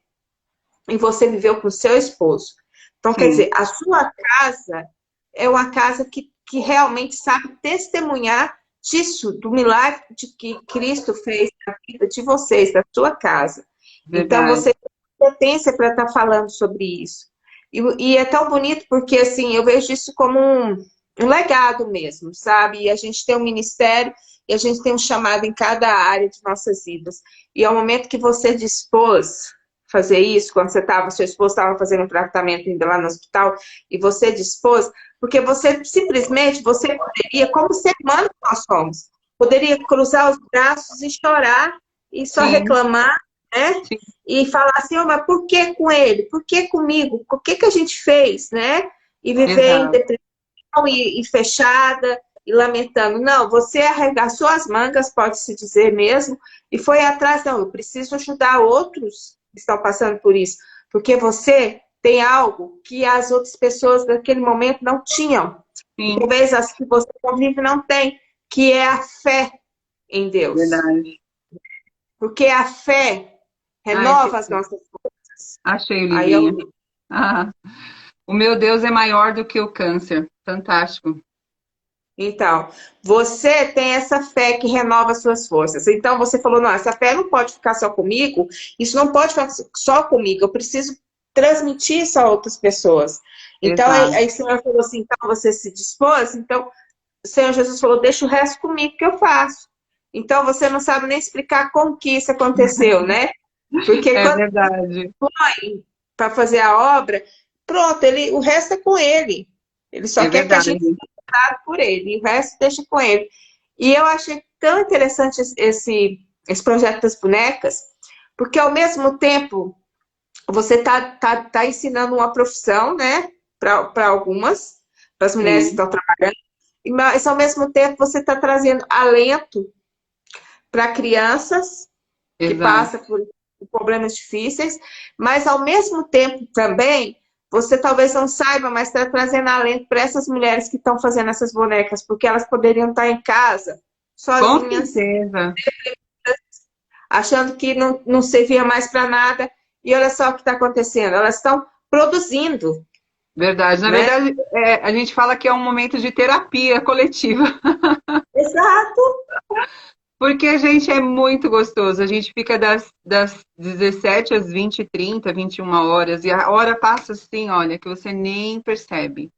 e você viveu com o seu esposo. Então, quer
Sim,
dizer, a sua casa é uma casa que realmente sabe testemunhar disso, do milagre de que Cristo fez na vida de vocês, da sua casa. Então,
verdade.
você tem competência para estar falando sobre isso. E é tão bonito porque, assim, eu vejo isso como um legado mesmo, sabe? E a gente tem um ministério e a gente tem um chamado em cada área de nossas vidas. E ao momento que você dispôs fazer isso, quando seu esposo estava fazendo um tratamento ainda lá no hospital, e você dispôs, porque você simplesmente, você poderia, como ser humano que nós somos, poderia cruzar os braços e chorar e só
Sim,
reclamar, né?
sim,
E falar assim, oh, mas por que com ele? Por que comigo? Por que a gente fez, né? E viver em
exato.
depressão e fechada. e lamentando. Não, você arregaçou as mangas, pode-se dizer mesmo, e foi atrás. Não, eu preciso ajudar outros que estão passando por isso, porque você tem algo que as outras pessoas naquele momento não tinham. E
Sim,
talvez as que você convive não tem, que é a fé em Deus.
verdade.
Porque a fé
Ai,
renova as nossas forças.
achei o
Aí eu,
livrinho. Ah, o meu Deus é maior do que o câncer. Fantástico.
então, você tem essa fé que renova as suas forças. Então, você falou, não, essa fé não pode ficar só comigo, isso não pode ficar só comigo, eu preciso transmitir isso a outras pessoas. Então,
Exato.
aí o Senhor falou assim, então você se dispôs, então o Senhor Jesus falou, deixa o resto comigo que eu faço. Então, você não sabe nem explicar como que isso aconteceu, né? Porque
É
quando
verdade.
para fazer a obra, pronto, o resto é com ele. Ele só
É
quer que a
verdade.
gente seja usado por ele, e o resto deixa com ele. E eu achei tão interessante esse projeto das bonecas, porque ao mesmo tempo você tá ensinando uma profissão, né, para algumas, para as mulheres que
Sim,
estão trabalhando, mas ao mesmo tempo você está trazendo alento para crianças que
exato.
passam por problemas difíceis, mas ao mesmo tempo também, você talvez não saiba, mas está trazendo alento para essas mulheres que estão fazendo essas bonecas, porque elas poderiam estar em casa,
Com
sozinhas,
certeza.
achando que não servia mais para nada, e olha só o que está acontecendo, elas estão produzindo,
Verdade. Na
né?
verdade, a gente fala que é um momento de terapia coletiva.
Exato.
Porque a gente é muito gostoso. A gente fica das 17 às 20, 30, 21 horas. E a hora passa assim, olha, que você nem percebe.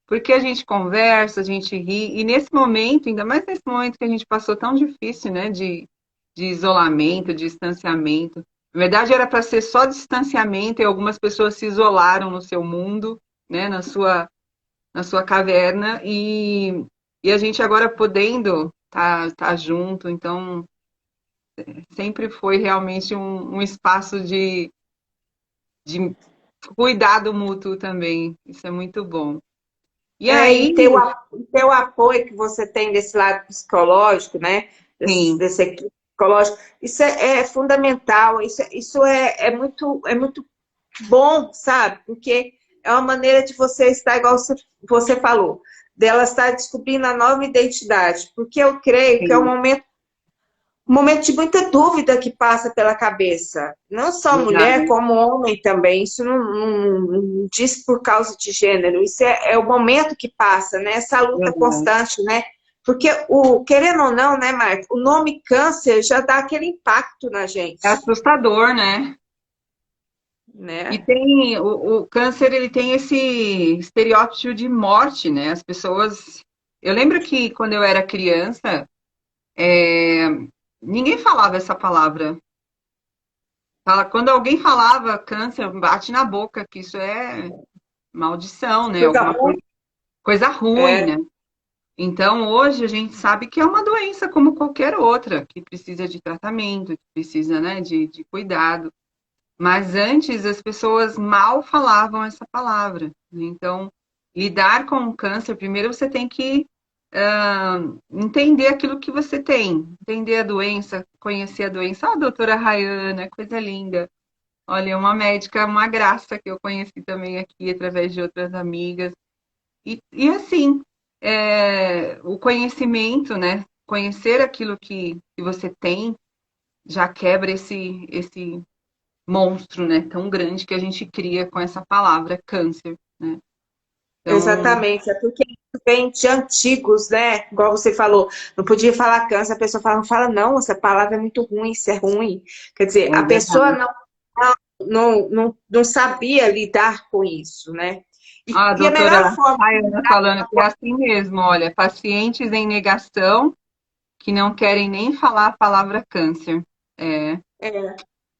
Porque a gente conversa, a gente ri. E nesse momento, ainda mais nesse momento que a gente passou tão difícil, né? De isolamento, de distanciamento. Na verdade, era para ser só distanciamento e algumas pessoas se isolaram no seu mundo, né? Na sua caverna. E a gente agora podendo tá junto. Então, sempre foi realmente um espaço de cuidado mútuo também. Isso é muito bom. E
E
aí,
ter o apoio que você tem desse lado psicológico, né?
sim,
Desse equipe psicológico, isso é fundamental, isso é é muito bom, sabe? Porque é uma maneira de você estar, igual você falou, dela estar descobrindo a nova identidade. Porque eu creio que é
sim,
um momento de muita dúvida que passa pela cabeça. Não só mulher,
verdade,
como homem também. Isso não diz por causa de gênero. Isso é o momento que passa, né? Essa luta
verdade.
constante, né? Porque, querendo ou não, né, Marta, o nome câncer já dá aquele impacto na
É
gente,
assustador, né? E
né?
tem o câncer, ele tem esse estereótipo de morte, né? As pessoas. Eu lembro que quando eu era criança, ninguém falava essa palavra. Quando alguém falava câncer, bate na boca, que isso é maldição, né?
Coisa
Alguma
ruim.
coisa ruim,
É,
né? Então, hoje a gente sabe que é uma doença como qualquer outra, que precisa de tratamento, que precisa, né, de cuidado. Mas antes as pessoas mal falavam essa palavra. Então, lidar com o câncer, primeiro você tem que entender aquilo que você tem, entender a doença, conhecer a doença. Ah, doutora Rayana, coisa linda. Olha, uma médica, uma graça que eu conheci também aqui através de outras amigas. E assim, o conhecimento, né? Conhecer aquilo que você tem já quebra esse monstro, né? Tão grande que a gente cria com essa palavra câncer, né? Então,
exatamente. É porque isso vem de antigos, né? Igual você falou, não podia falar câncer, a pessoa fala, não fala, não, essa palavra é muito ruim, isso é ruim. Quer dizer,
é
a pessoa
verdade.
não sabia lidar com isso, né?
A
E a melhor
doutora
forma de
Rayana
lidar
falando que é assim mesmo, olha, pacientes em negação que não querem nem falar a palavra câncer. É,
é,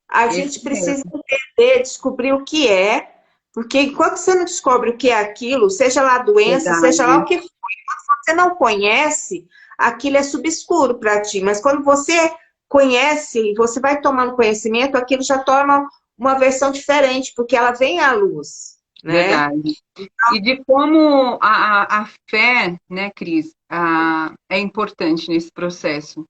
a
esse
gente precisa
mesmo,
entender, descobrir o que é, porque enquanto você não descobre o que é aquilo, seja lá a doença, seja lá o
verdade,
que for, enquanto você não conhece, aquilo é subscuro para ti. Mas quando você conhece e você vai tomando conhecimento, aquilo já torna uma versão diferente, porque ela vem à luz, né?
verdade. E de como a fé, né, Cris? é importante nesse processo.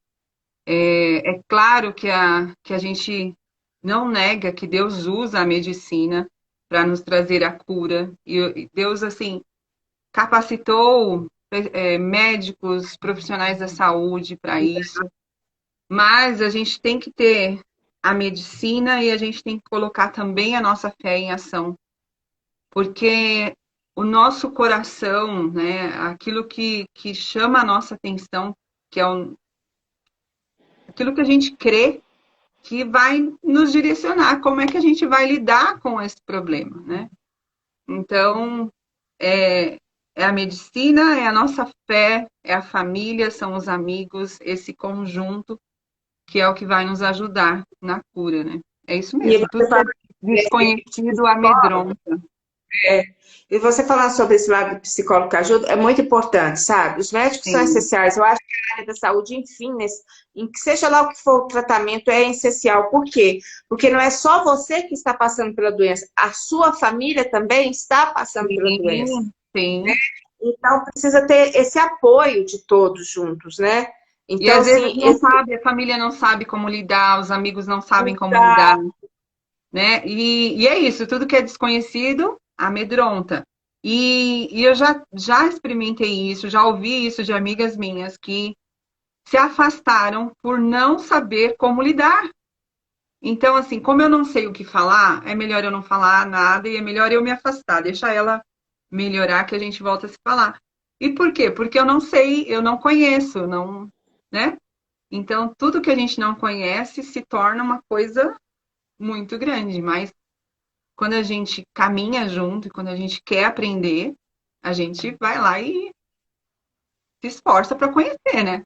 É claro que a gente não nega que Deus usa a medicina para nos trazer a cura. E Deus, assim, capacitou médicos, profissionais da saúde para isso. Mas a gente tem que ter a medicina e a gente tem que colocar também a nossa fé em ação. Porque o nosso coração, né, aquilo que chama a nossa atenção, que é aquilo que a gente crê, que vai nos direcionar como é que a gente vai lidar com esse problema, né? Então, é, é a medicina, é a nossa fé, é a família, são os amigos, esse conjunto que é o que vai nos ajudar na cura, né? É isso
E
mesmo, tudo
você sabe,
desconhecido amedronta.
é, e você falando sobre esse lado do psicólogo que ajuda, é muito importante, sabe? Os médicos são
Sim,
essenciais. Eu acho que a área da saúde, enfim, em que seja lá o que for o tratamento, é essencial. Por quê? Porque não é só você que está passando pela doença, a sua família também está passando pela doença.
sim, sim.
Então, precisa ter esse apoio de todos juntos, né?
E
Então,
às vezes
assim,
não sabe, a família não sabe como lidar, os amigos não sabem como lidar, né? E é isso, tudo que é desconhecido amedronta. E eu já experimentei isso, já ouvi isso de amigas minhas que se afastaram por não saber como lidar. Então, assim, como eu não sei o que falar, é melhor eu não falar nada e é melhor eu me afastar, deixar ela melhorar que a gente volta a se falar. E por quê? Porque eu não sei, eu não conheço, não, né? Então, tudo que a gente não conhece se torna uma coisa muito grande, mas quando a gente caminha junto e quando a gente quer aprender, a gente vai lá e se esforça para conhecer, né?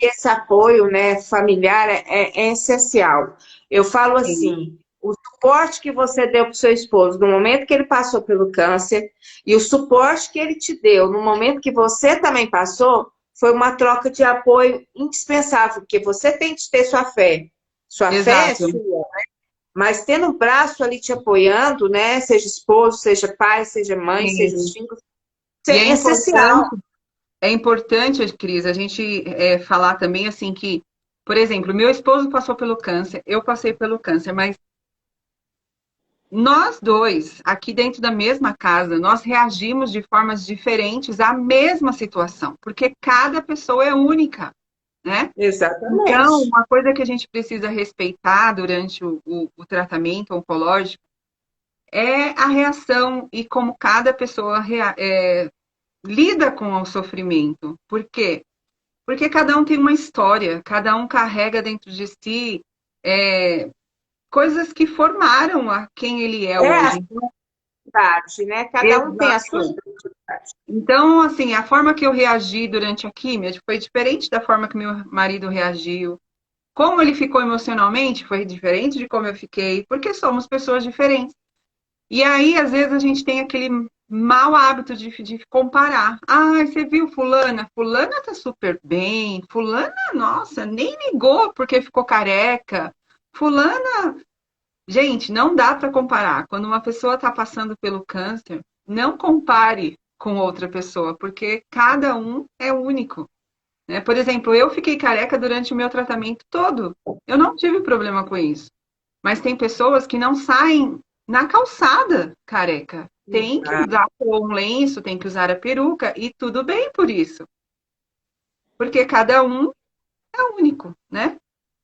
esse apoio, né, familiar é essencial. Eu falo
Sim.
assim, o suporte que você deu para o seu esposo no momento que ele passou pelo câncer e o suporte que ele te deu no momento que você também passou, foi uma troca de apoio indispensável, porque você tem que ter sua fé. Sua fé é
Exato.
sua, mas tendo um braço ali te apoiando, né, seja esposo, seja pai, seja mãe, seja os
Sim.
filhos, isso
E é
é essencial.
importante, Cris, a gente falar também assim que, por exemplo, meu esposo passou pelo câncer, eu passei pelo câncer, mas nós dois, aqui dentro da mesma casa, nós reagimos de formas diferentes à mesma situação, porque cada pessoa é única, né? Então,
Exatamente.
uma coisa que a gente precisa respeitar durante o tratamento oncológico é a reação e como cada pessoa lida com o sofrimento. Por quê? Porque cada um tem uma história, cada um carrega dentro de si é, coisas que formaram a quem ele é
É a
hoje.
verdade, né? Cada um tem a sua
Exato. Então, assim, a forma que eu reagi durante a químio foi diferente da forma que meu marido reagiu. Como ele ficou emocionalmente foi diferente de como eu fiquei, porque somos pessoas diferentes. E aí, às vezes, a gente tem aquele mau hábito de comparar. Ah, você viu fulana? Fulana tá super bem. Fulana, nossa, nem ligou porque ficou careca. Fulana, gente, não dá para comparar. Quando uma pessoa está passando pelo câncer, não compare com outra pessoa, porque cada um é único, né? Por exemplo, eu fiquei careca durante o meu tratamento todo. Eu não tive problema com isso. Mas tem pessoas que não saem na calçada careca. Tem que usar um lenço, tem que usar a peruca e tudo bem por isso. Porque cada um é único, né?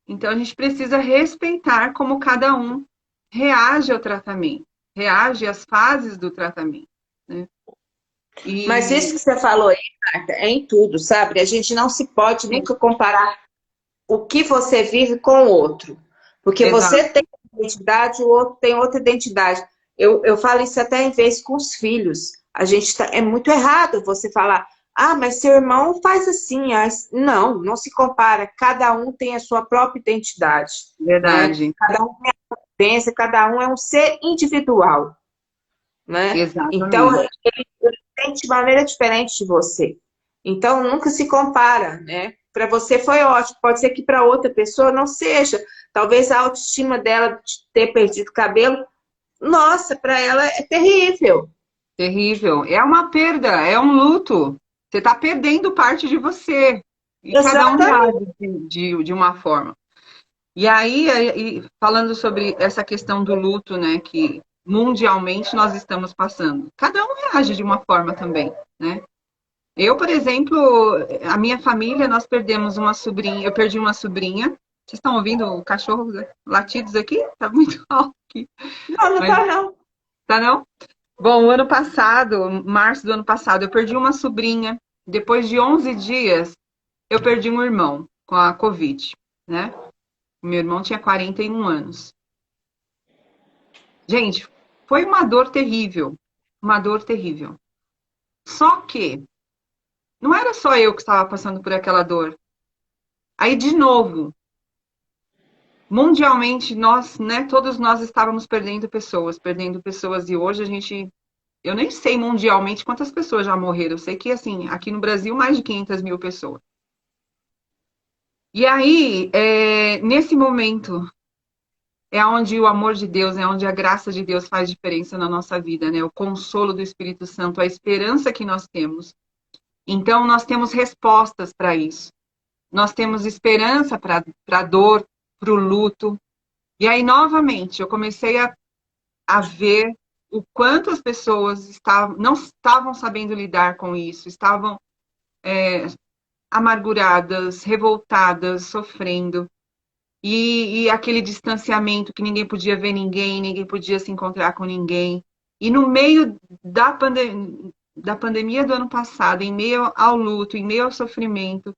Então a gente precisa respeitar como cada um reage ao tratamento, reage às fases do tratamento, né?
Mas
E
isso que você falou aí, Marta, é em tudo, sabe? A gente não se pode nunca comparar o que você vive com o outro. Porque você
exato,
tem uma identidade, o outro tem outra identidade. Eu falo isso até em vez com os filhos. É muito errado você falar, ah, mas seu irmão faz assim. Não, não se compara. Cada um tem a sua própria identidade, né?
verdade,
Cada um tem a sua vivência, cada um é um ser individual, né? Então,
exatamente.
ele sente de maneira diferente de você. Então, nunca se compara, né? Para você foi ótimo, pode ser que para outra pessoa não seja. Talvez a autoestima dela de ter perdido cabelo, nossa, para ela é terrível.
Terrível. É uma perda, é um luto. Você está perdendo parte de você. E cada um
Exatamente.
reage de uma forma. E aí, falando sobre essa questão do luto, né, que mundialmente nós estamos passando, cada um reage de uma forma também, né? Eu, por exemplo, a minha família, nós perdemos uma sobrinha, eu perdi uma sobrinha. Vocês estão ouvindo o cachorro latidos aqui? Tá muito alto aqui.
Não, não
Mas
tá, não.
tá não? Bom, o ano passado, março do ano passado, eu perdi uma sobrinha. Depois de 11 dias, eu perdi um irmão com a Covid, né? Meu irmão tinha 41 anos. Gente, foi uma dor terrível. Uma dor terrível. Só que não era só eu que estava passando por aquela dor. Aí, de novo, mundialmente, nós, né, todos nós estávamos perdendo pessoas, e hoje a gente, eu nem sei mundialmente quantas pessoas já morreram, eu sei que, assim, aqui no Brasil, mais de 500 mil pessoas. E aí, nesse momento, é onde o amor de Deus, é onde a graça de Deus faz diferença na nossa vida, né, o consolo do Espírito Santo, a esperança que nós temos. Então, nós temos respostas para isso. Nós temos esperança para a dor, para o luto. E aí, novamente, eu comecei a ver o quanto as pessoas não estavam sabendo lidar com isso, estavam amarguradas, revoltadas, sofrendo. E aquele distanciamento que ninguém podia ver ninguém, ninguém podia se encontrar com ninguém. E no meio da pandemia do ano passado, em meio ao luto, em meio ao sofrimento,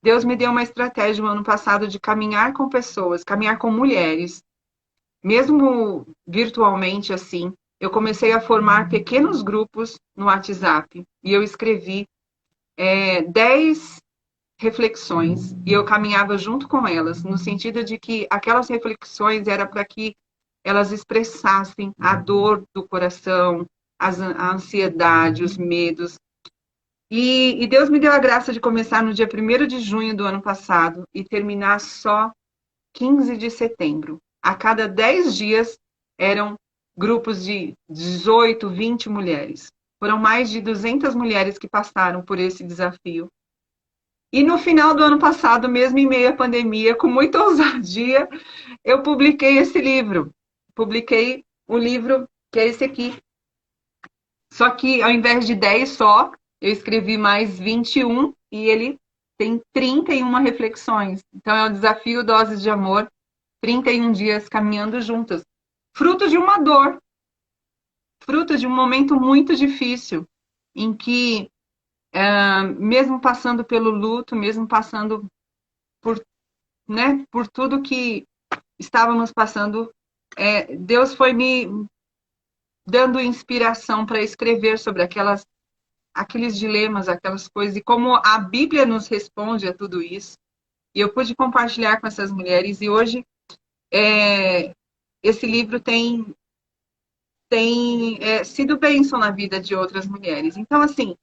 Deus me deu uma estratégia no ano passado de caminhar com pessoas, caminhar com mulheres, mesmo virtualmente assim. Eu comecei a formar pequenos grupos no WhatsApp e eu escrevi 10 reflexões e eu caminhava junto com elas, no sentido de que aquelas reflexões era para que elas expressassem a dor do coração, a ansiedade, os medos. E Deus me deu a graça de começar no dia 1º de junho do ano passado e terminar só 15 de setembro. A cada 10 dias eram grupos de 18, 20 mulheres. Foram mais de 200 mulheres que passaram por esse desafio. E no final do ano passado, mesmo em meio à pandemia, com muita ousadia, eu publiquei esse livro. Publiquei o livro que é esse aqui. Só que ao invés de 10 só, eu escrevi mais 21 e ele tem 31 reflexões. Então é o desafio Doses de Amor, 31 dias caminhando juntas. Fruto de uma dor, fruto de um momento muito difícil, em que, mesmo passando pelo luto, mesmo passando por, né, por tudo que estávamos passando, Deus foi me dando inspiração para escrever sobre aqueles dilemas, aquelas coisas, e como a Bíblia nos responde a tudo isso. E eu pude compartilhar com essas mulheres, e hoje esse livro tem sido bênção na vida de outras mulheres. Então, assim,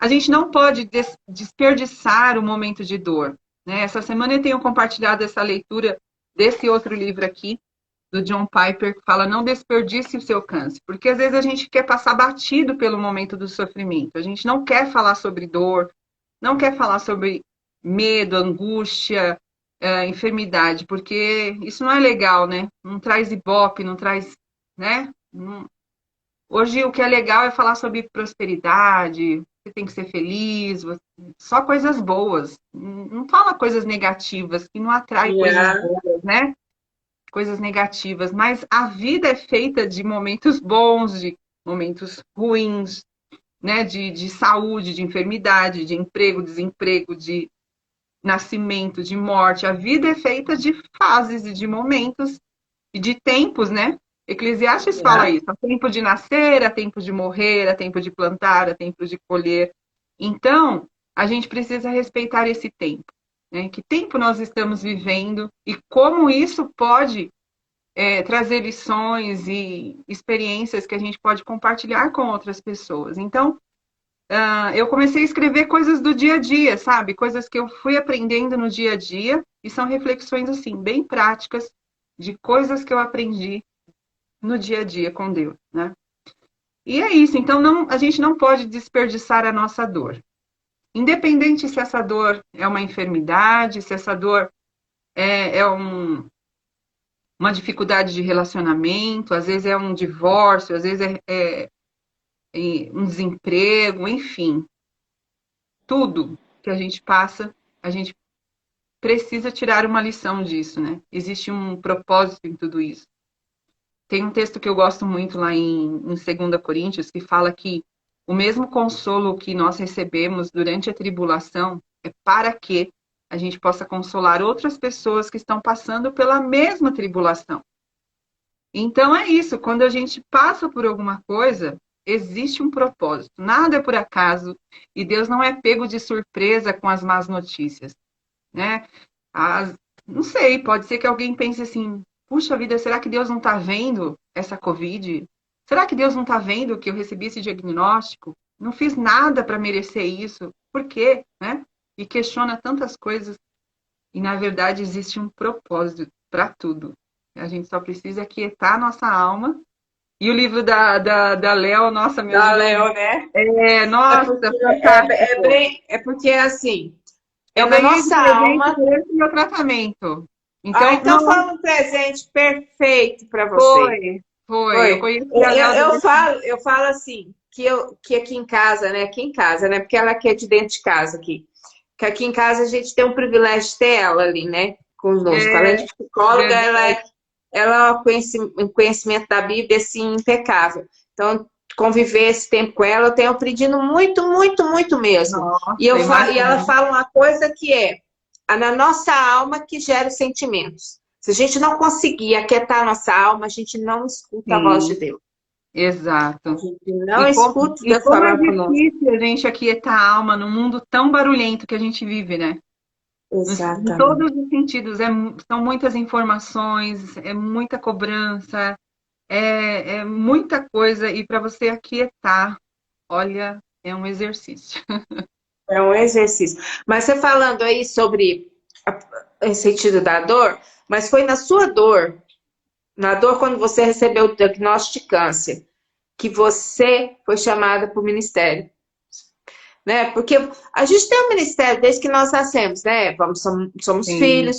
a gente não pode desperdiçar o momento de dor. Né? Essa semana eu tenho compartilhado essa leitura desse outro livro aqui, do John Piper, que fala não desperdice o seu câncer. Porque às vezes a gente quer passar batido pelo momento do sofrimento. A gente não quer falar sobre dor, não quer falar sobre medo, angústia, enfermidade, porque isso não é legal, né? Não traz ibope, não traz, né? Hoje o que é legal é falar sobre prosperidade, você tem que ser feliz, só coisas boas. Não fala coisas negativas, que não atrai coisas
Yeah.
boas, né? Coisas negativas. Mas a vida é feita de momentos bons, de momentos ruins, né? De saúde, de enfermidade, de emprego, desemprego, de nascimento, de morte. A vida é feita de fases e de momentos e de tempos, né? Eclesiastes fala
Yeah.
isso. Há tempo de nascer, há tempo de morrer, há tempo de plantar, há tempo de colher. Então, a gente precisa respeitar esse tempo. Né? Que tempo nós estamos vivendo e como isso pode trazer lições e experiências que a gente pode compartilhar com outras pessoas. Então, eu comecei a escrever coisas do dia a dia, sabe? Coisas que eu fui aprendendo no dia a dia e são reflexões, assim, bem práticas de coisas que eu aprendi no dia a dia com Deus, né? E é isso, então a gente não pode desperdiçar a nossa dor. independente se essa dor é uma enfermidade, se essa dor é uma dificuldade de relacionamento, às vezes é um divórcio, às vezes é um desemprego, enfim, tudo que a gente passa, a gente precisa tirar uma lição disso, né? Existe um propósito em tudo isso. Tem um texto que eu gosto muito lá em 2 Coríntios, que fala que o mesmo consolo que nós recebemos durante a tribulação é para que a gente possa consolar outras pessoas que estão passando pela mesma tribulação. Então é isso, quando a gente passa por alguma coisa, existe um propósito, nada é por acaso, e Deus não é pego de surpresa com as más notícias, né? As, não sei, pode ser que alguém pense assim, puxa vida, será que Deus não está vendo essa Covid? Será que Deus não está vendo que eu recebi esse diagnóstico? Não fiz nada para merecer isso. Por quê? Né? E questiona tantas coisas. E, na verdade, existe um propósito para tudo. A gente só precisa aquietar a nossa alma. E o livro da Léo, nossa, me
Da
ajudou.
Léo, né?
Nossa, fantástico.
É porque assim,
Eu
na
ganhei de
nossa
presente
alma.
durante o meu tratamento.
Ah,
Então,
então
não,
foi um presente perfeito para você.
foi. Eu
Foi.
conheci a Léo
Eu falo assim, que aqui em casa, né? Aqui em casa, né? Porque ela aqui é de dentro de casa aqui. Que aqui em casa a gente tem um privilégio de ter ela ali, né? Conosco. Além de psicóloga,
verdade.
ela um conhecimento da Bíblia assim, impecável. Então, conviver esse tempo com ela, eu tenho aprendido muito, muito, muito mesmo.
Nossa,
E ela
imagina.
fala uma coisa que é na nossa alma que gera os sentimentos. Se a gente não conseguir aquietar a nossa alma, a gente não escuta a voz de
Sim,
Deus. A
exato.
gente não escuta
E
Deus
como é
falar conosco.
difícil a gente aquietar a alma num mundo tão barulhento que a gente vive, né? Em todos
Exatamente.
os sentidos, são muitas informações, é muita cobrança, é muita coisa, e para você aquietar, olha, é um exercício.
É um exercício. Mas você falando aí sobre em sentido da dor, mas foi na dor quando você recebeu o diagnóstico de câncer, que você foi chamada para o ministério, né? Porque a gente tem um ministério desde que nós nascemos, né? Somos
Sim,
filhos,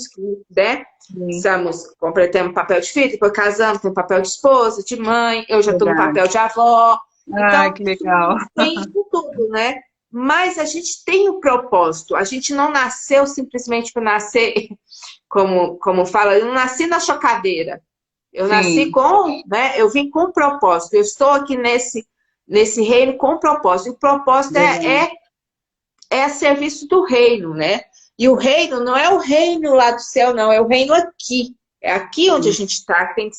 né?
sim,
Completamos o papel de filho, depois casamos, tem o papel de esposa, de mãe, eu já estou no
verdade.
papel de avó.
Ai,
Então,
que legal.
tem isso tudo, né? Mas a gente tem um propósito. A gente não nasceu simplesmente para nascer, como fala, eu não nasci na chocadeira. Eu nasci
Sim,
com, né? Eu vim com um propósito. Eu estou aqui nesse reino com um propósito. E o propósito
verdade.
é a serviço do reino, né? E o reino não é o reino lá do céu, não, é o reino aqui. É aqui onde a gente está que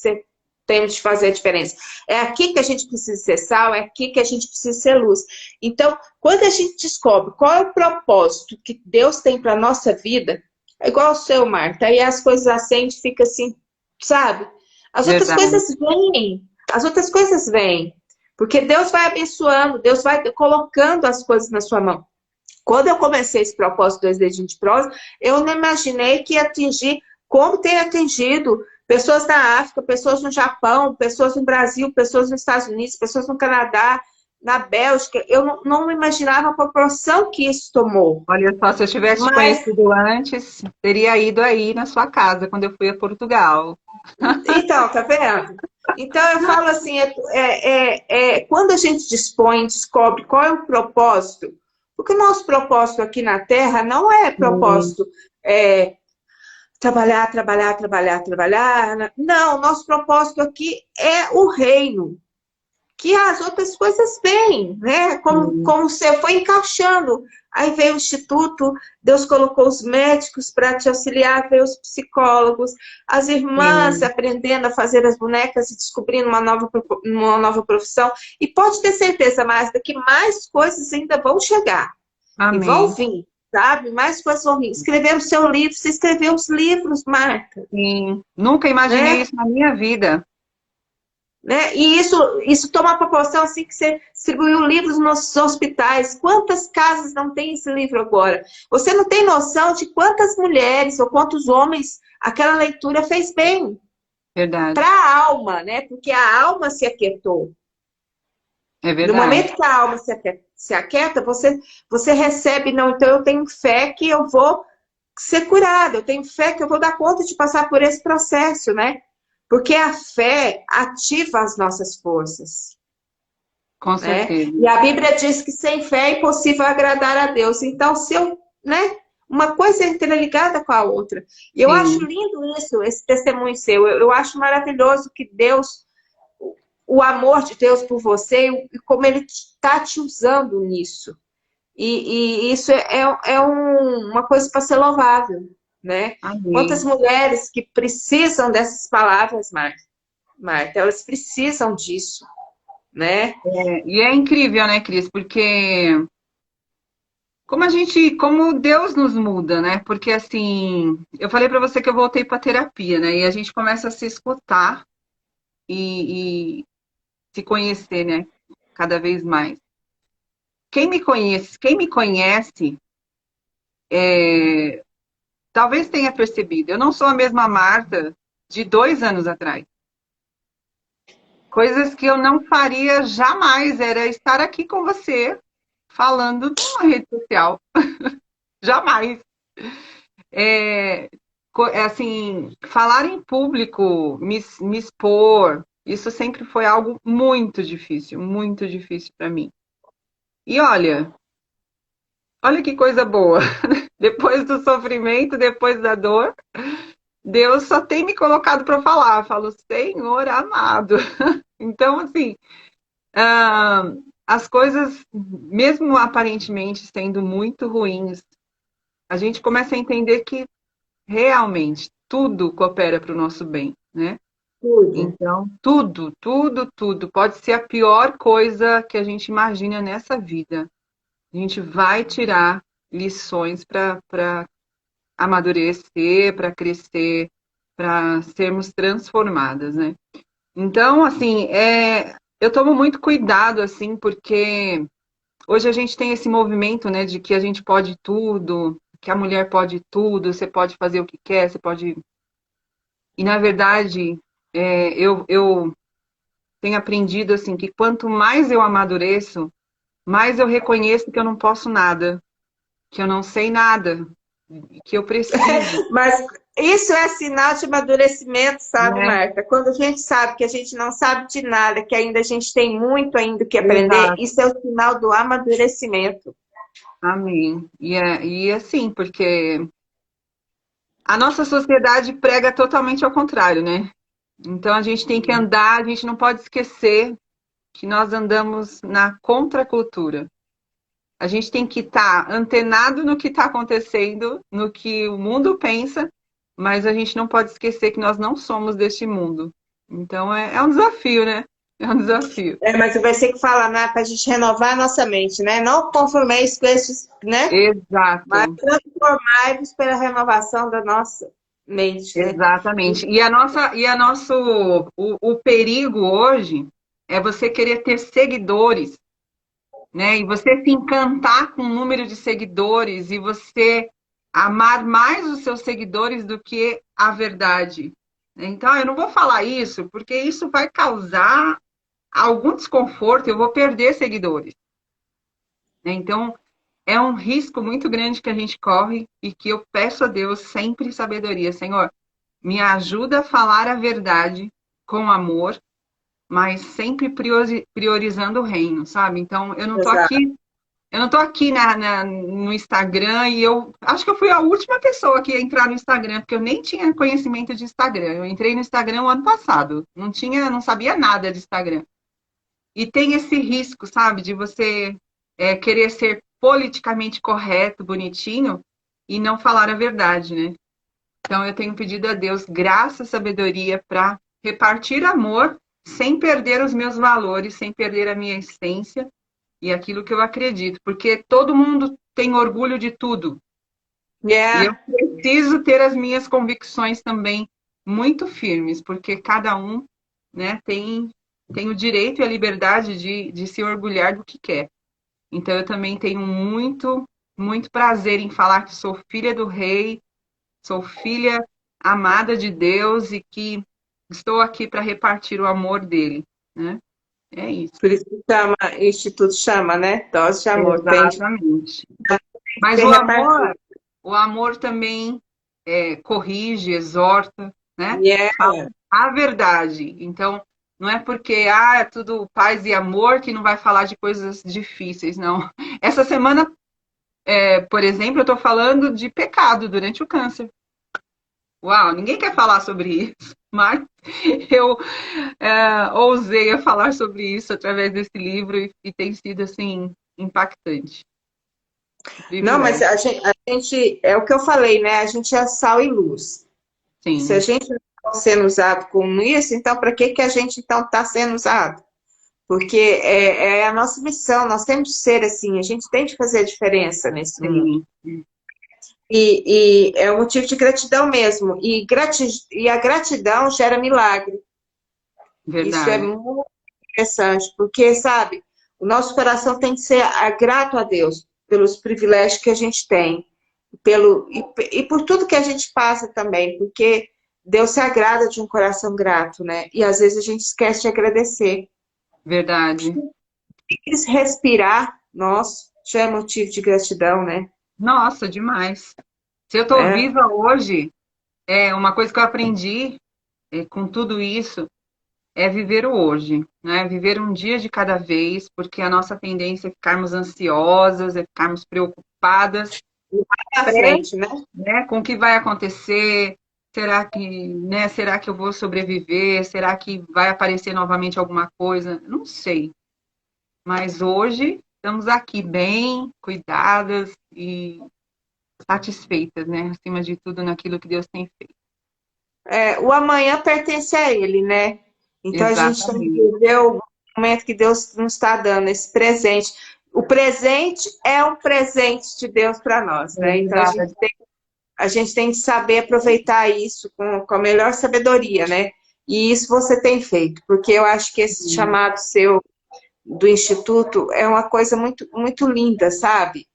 temos de fazer a diferença. É aqui que a gente precisa ser sal, é aqui que a gente precisa ser luz. Então, quando a gente descobre qual é o propósito que Deus tem para a nossa vida, é igual o seu, Marta, aí as coisas acendem e fica assim, sabe? As outras
Verdade.
coisas vêm, as outras coisas vêm. Porque Deus vai abençoando, Deus vai colocando as coisas na sua mão. Quando eu comecei esse propósito 2D de prosa, eu não imaginei que ia atingir como tem atingido pessoas na África, pessoas no Japão, pessoas no Brasil, pessoas nos Estados Unidos, pessoas no Canadá, na Bélgica. Eu não imaginava a proporção que isso tomou.
Olha só, se eu tivesse te
Mas,
conhecido antes, teria ido aí na sua casa quando eu fui a Portugal.
então, tá vendo? Então, eu falo assim, quando a gente dispõe, descobre qual é o propósito, porque o nosso propósito aqui na Terra não é
Sim,
propósito trabalhar, trabalhar, trabalhar, trabalhar. Não, nosso propósito aqui é o reino. Que as outras coisas vêm, né?
sim,
Como você foi encaixando. Aí veio o instituto, Deus colocou os médicos para te auxiliar, veio os psicólogos, as irmãs
sim.
aprendendo a fazer as bonecas e descobrindo uma nova profissão. E pode ter certeza, Márcia, que mais coisas ainda vão chegar. E vão
Amém.
vir, sabe? Mais coisas vão vir. Escrever o seu livro, você escreveu os livros, Marta,
Sim. Nunca imaginei
né?
isso na minha vida.
Né? E isso toma proporção assim que você distribuiu livros nos hospitais. Quantas casas não tem esse livro agora? Você não tem noção de quantas mulheres ou quantos homens aquela leitura fez bem
Verdade.
para a alma, né? Porque a alma se aquietou.
É
No
verdade.
momento que a alma se aquieta, você recebe, não, então eu tenho fé que eu vou ser curada, eu tenho fé que eu vou dar conta de passar por esse processo, né? Porque a fé ativa as nossas forças,
Com
né?
certeza.
E a Bíblia diz que sem fé é impossível agradar a Deus. Então, se eu, né? Uma coisa é interligada com a outra. E eu acho
Sim,
lindo isso, esse testemunho seu. Eu acho maravilhoso que Deus, o amor de Deus por você e como Ele está te usando nisso. E isso uma coisa para ser louvável, né? Quantas
amém.
mulheres que precisam dessas palavras, Marta, elas precisam disso, né?
E é incrível, né, Cris? Porque como Deus nos muda, né? Porque assim, eu falei pra você que eu voltei pra terapia, né? E a gente começa a se escutar e se conhecer, né? Cada vez mais. Quem me conhece, talvez tenha percebido. Eu não sou a mesma Marta de 2 anos atrás. Coisas que eu não faria jamais era estar aqui com você falando numa rede social. Jamais. É, assim, falar em público, me expor, isso sempre foi algo muito difícil para mim. E olha que coisa boa. Depois do sofrimento, depois da dor, Deus só tem me colocado para falar. Eu falo, Senhor amado. Então, assim, as coisas, mesmo aparentemente sendo muito ruins, a gente começa a entender que realmente tudo coopera para o nosso bem, né?
Tudo.
Então, tudo pode ser a pior coisa que a gente imagina nessa vida. A gente vai tirar lições para amadurecer, para crescer, para sermos transformadas, né? Então, assim, eu tomo muito cuidado, assim, porque hoje a gente tem esse movimento, né, de que a gente pode tudo, que a mulher pode tudo, você pode fazer o que quer, você pode. E, na verdade, eu tenho aprendido, assim, que quanto mais eu amadureço, mais eu reconheço que eu não posso nada, que eu não sei nada, que eu preciso,
Mas isso é sinal de amadurecimento, sabe,
né?
Marta? Quando a gente sabe que a gente não sabe de nada, que ainda a gente tem muito ainda que aprender,
Exato.
isso é o sinal do amadurecimento.
Amém. E assim, porque a nossa sociedade prega totalmente ao contrário, né? Então a gente tem que andar, a gente não pode esquecer que nós andamos na contracultura. A gente tem que estar antenado no que está acontecendo, no que o mundo pensa, mas a gente não pode esquecer que nós não somos deste mundo. Então é um desafio, né? É um desafio.
É, mas vai ser que fala, né, para a gente renovar a nossa mente, né? Não conformeis com esses, né? Mas
Exato,
transformai-vos pela renovação da nossa mente, né?
exatamente. O perigo hoje é você querer ter seguidores, né? E você se encantar com o número de seguidores e você amar mais os seus seguidores do que a verdade. Então, eu não vou falar isso porque isso vai causar algum desconforto, eu vou perder seguidores, né? Então, é um risco muito grande que a gente corre e que eu peço a Deus sempre sabedoria. Senhor, me ajuda a falar a verdade com amor, mas sempre priorizando o reino, sabe? Então,
Exato.
eu não tô aqui no Instagram e eu acho que eu fui a última pessoa que ia entrar no Instagram, porque eu nem tinha conhecimento de Instagram. Eu entrei no Instagram o ano passado, não sabia nada de Instagram. E tem esse risco, sabe, de você querer ser politicamente correto, bonitinho, e não falar a verdade, né? Então eu tenho pedido a Deus graça e sabedoria para repartir amor sem perder os meus valores, sem perder a minha essência e aquilo que eu acredito, porque todo mundo tem orgulho de tudo. E eu
Yeah.
preciso ter as minhas convicções também muito firmes, porque cada um, né, tem o direito e a liberdade de se orgulhar do que quer. Então eu também tenho muito prazer em falar que sou filha do rei, sou filha amada de Deus e que estou aqui para repartir o amor dele, né? É isso.
Por isso que chama, Instituto chama, né? Dose de amor. Tem de
Exatamente. Mas
ser repartido.
o amor também corrige, exorta, né?
E é,
Fala a verdade. Então, não é porque é tudo paz e amor que não vai falar de coisas difíceis, não. Essa semana, por exemplo, eu estou falando de pecado durante o câncer. Uau, ninguém quer falar sobre isso, mas eu ousei a falar sobre isso através desse livro e tem sido, assim, impactante.
não, mas
Privilégio.
a gente, é o que eu falei, né? A gente é sal e luz. Se a
Sim,
gente não está sendo usado como isso, então para que que a gente então está sendo usado? Porque é a nossa missão, nós temos de ser assim, a gente tem de fazer a diferença nesse mundo.
sim,
E é um motivo de gratidão mesmo. E a gratidão gera milagre. Isso é
verdade.
muito interessante, porque, sabe, o nosso coração tem que ser grato a Deus pelos privilégios que a gente tem, e por tudo que a gente passa também, porque Deus se agrada de um coração grato, né? E às vezes a gente esquece de agradecer.
Verdade.
Respirar, nossa, já é motivo de gratidão, né?
Nossa, demais. Se eu estou
É,
viva hoje, uma coisa que eu aprendi com tudo isso é viver o hoje, né? Viver um dia de cada vez, porque a nossa tendência é ficarmos ansiosas, é ficarmos preocupadas,
à frente, né?
né, com o que vai acontecer. Será que eu vou sobreviver? Será que vai aparecer novamente alguma coisa? Não sei. Mas hoje estamos aqui bem, cuidadas e satisfeitas, né? Acima de tudo naquilo que Deus tem feito.
O amanhã pertence a Ele, né? Então a gente tem que
Exatamente.
viver o momento que Deus nos está dando, esse presente. O presente é um presente de Deus para nós, né? Então
Exato.
a gente tem que saber aproveitar isso com a melhor sabedoria, né? E isso você tem feito, porque eu acho que esse chamado seu do Instituto é uma coisa muito, muito linda, sabe?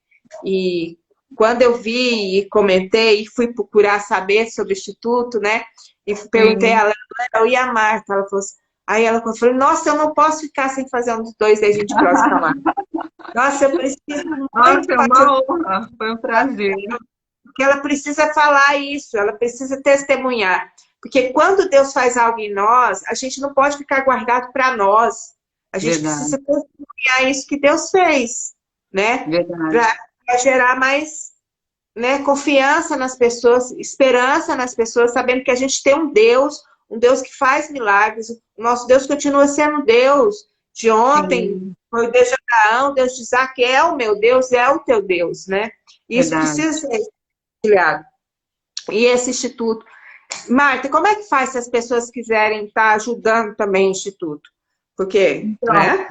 E quando eu vi e comentei, e fui procurar saber sobre o Instituto, né? E perguntei a
Sim.
Léo e a Marta, ela falou assim, aí ela falou, nossa, eu não posso ficar sem fazer um dos dois desde de próximo com a Marta. Nossa, eu preciso
Nossa,
muito
é
fazer,
uma honra. Foi um prazer.
porque ela precisa falar isso, ela precisa testemunhar. Porque quando Deus faz algo em nós, a gente não pode ficar guardado para nós. A gente
Verdade,
precisa testemunhar isso que Deus fez, né?
verdade.
Para gerar mais, né, confiança nas pessoas, esperança nas pessoas, sabendo que a gente tem um Deus que faz milagres. O nosso Deus continua sendo Deus de ontem,
Sim,
foi o Deus de Abraão, Deus de Isaac, é o meu Deus, é o teu Deus, né? E isso
verdade.
precisa ser compartilhado. E esse instituto. Marta, como é que faz se as pessoas quiserem estar ajudando também o instituto? Porque,
Então,
né?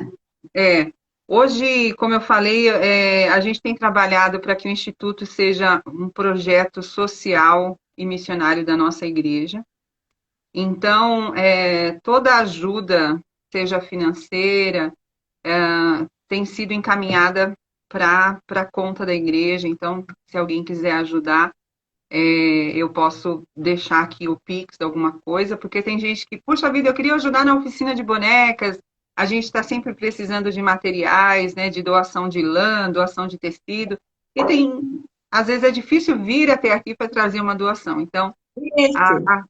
hoje, como eu falei, a gente tem trabalhado para que o Instituto seja um projeto social e missionário da nossa igreja. Então, toda ajuda, seja financeira, tem sido encaminhada para a conta da igreja. Então, se alguém quiser ajudar, eu posso deixar aqui o Pix de alguma coisa, porque tem gente que, puxa vida, eu queria ajudar na oficina de bonecas, a gente está sempre precisando de materiais, né, de doação de lã, doação de tecido, e às vezes é difícil vir até aqui para trazer uma doação. Então,
Isso.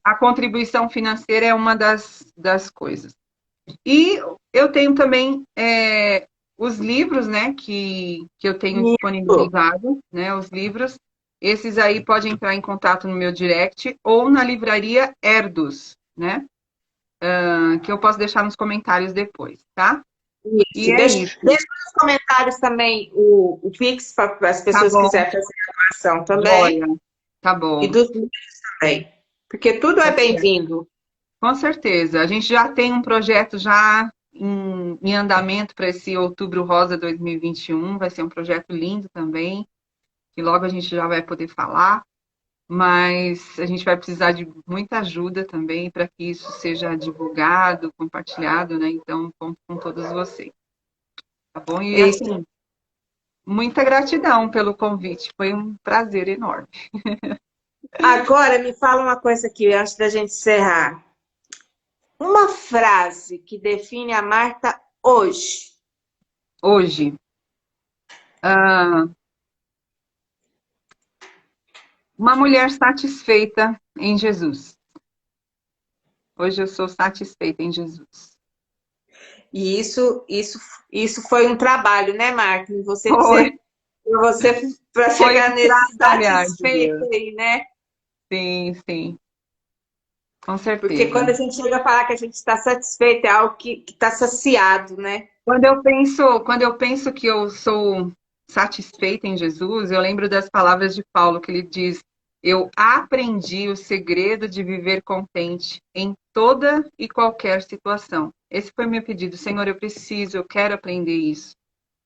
a contribuição financeira é uma das coisas. E eu tenho também os livros, né, que eu tenho
Isso.
disponibilizado, né, os livros. Esses aí podem entrar em contato no meu direct ou na livraria Erdos, né, que eu posso deixar nos comentários depois, tá? E
Isso.
é
Deixa,
isso.
deixa nos comentários também o Pix para as
Tá
pessoas que
bom,
quiserem fazer a doação também.
joia. Tá
E
bom.
dos livros também. Porque tudo é
Tá certo.
bem-vindo.
Com certeza. A gente já tem um projeto já em andamento para esse Outubro Rosa 2021. Vai ser um projeto lindo também, que logo a gente já vai poder falar, mas a gente vai precisar de muita ajuda também para que isso seja divulgado, compartilhado, né? Então, conto com todos vocês, tá bom? E
É isso.
assim, muita gratidão pelo convite, foi um prazer enorme.
Agora, me fala uma coisa aqui, antes da gente encerrar. Uma frase que define a Marta hoje?
Hoje. Ah, uma mulher satisfeita em Jesus. Hoje eu sou satisfeita em Jesus.
E isso foi um trabalho, né, Marcos?
Foi,
Você para
foi
chegar
um
nesse
trabalhar de
satisfeito
Deus.
aí, né?
Sim, sim, com
Porque
certeza.
quando a gente chega a falar que a gente está satisfeito, é algo que está saciado, né?
Quando eu penso que eu sou satisfeita em Jesus, eu lembro das palavras de Paulo, que ele diz: eu aprendi o segredo de viver contente em toda e qualquer situação. Esse foi meu pedido. Senhor, eu quero aprender isso.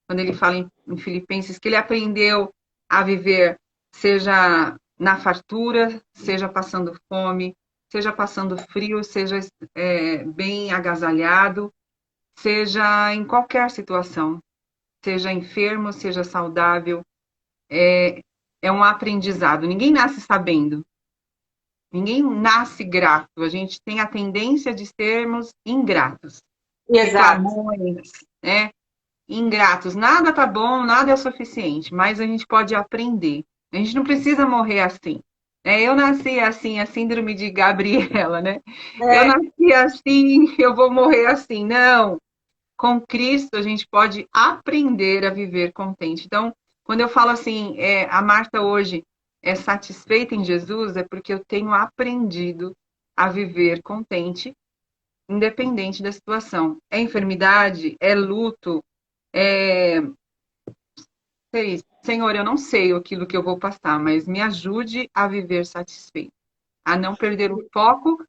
Quando ele fala em Filipenses que ele aprendeu a viver, seja na fartura, seja passando fome, seja passando frio, seja bem agasalhado, seja em qualquer situação, seja enfermo, seja saudável, é um aprendizado. Ninguém nasce sabendo, ninguém nasce grato. A gente tem a tendência de sermos ingratos,
Exato.
reclamões, né? Ingratos. Nada tá bom, nada é o suficiente, mas a gente pode aprender. A gente não precisa morrer assim. Eu nasci assim, a síndrome de Gabriela, né? Eu
É,
nasci assim, eu vou morrer assim. Não. Com Cristo a gente pode aprender a viver contente. Então, quando eu falo assim, a Marta hoje é satisfeita em Jesus, é porque eu tenho aprendido a viver contente, independente da situação. É enfermidade, é luto, é Senhor, eu não sei aquilo que eu vou passar, mas me ajude a viver satisfeito, a não perder o foco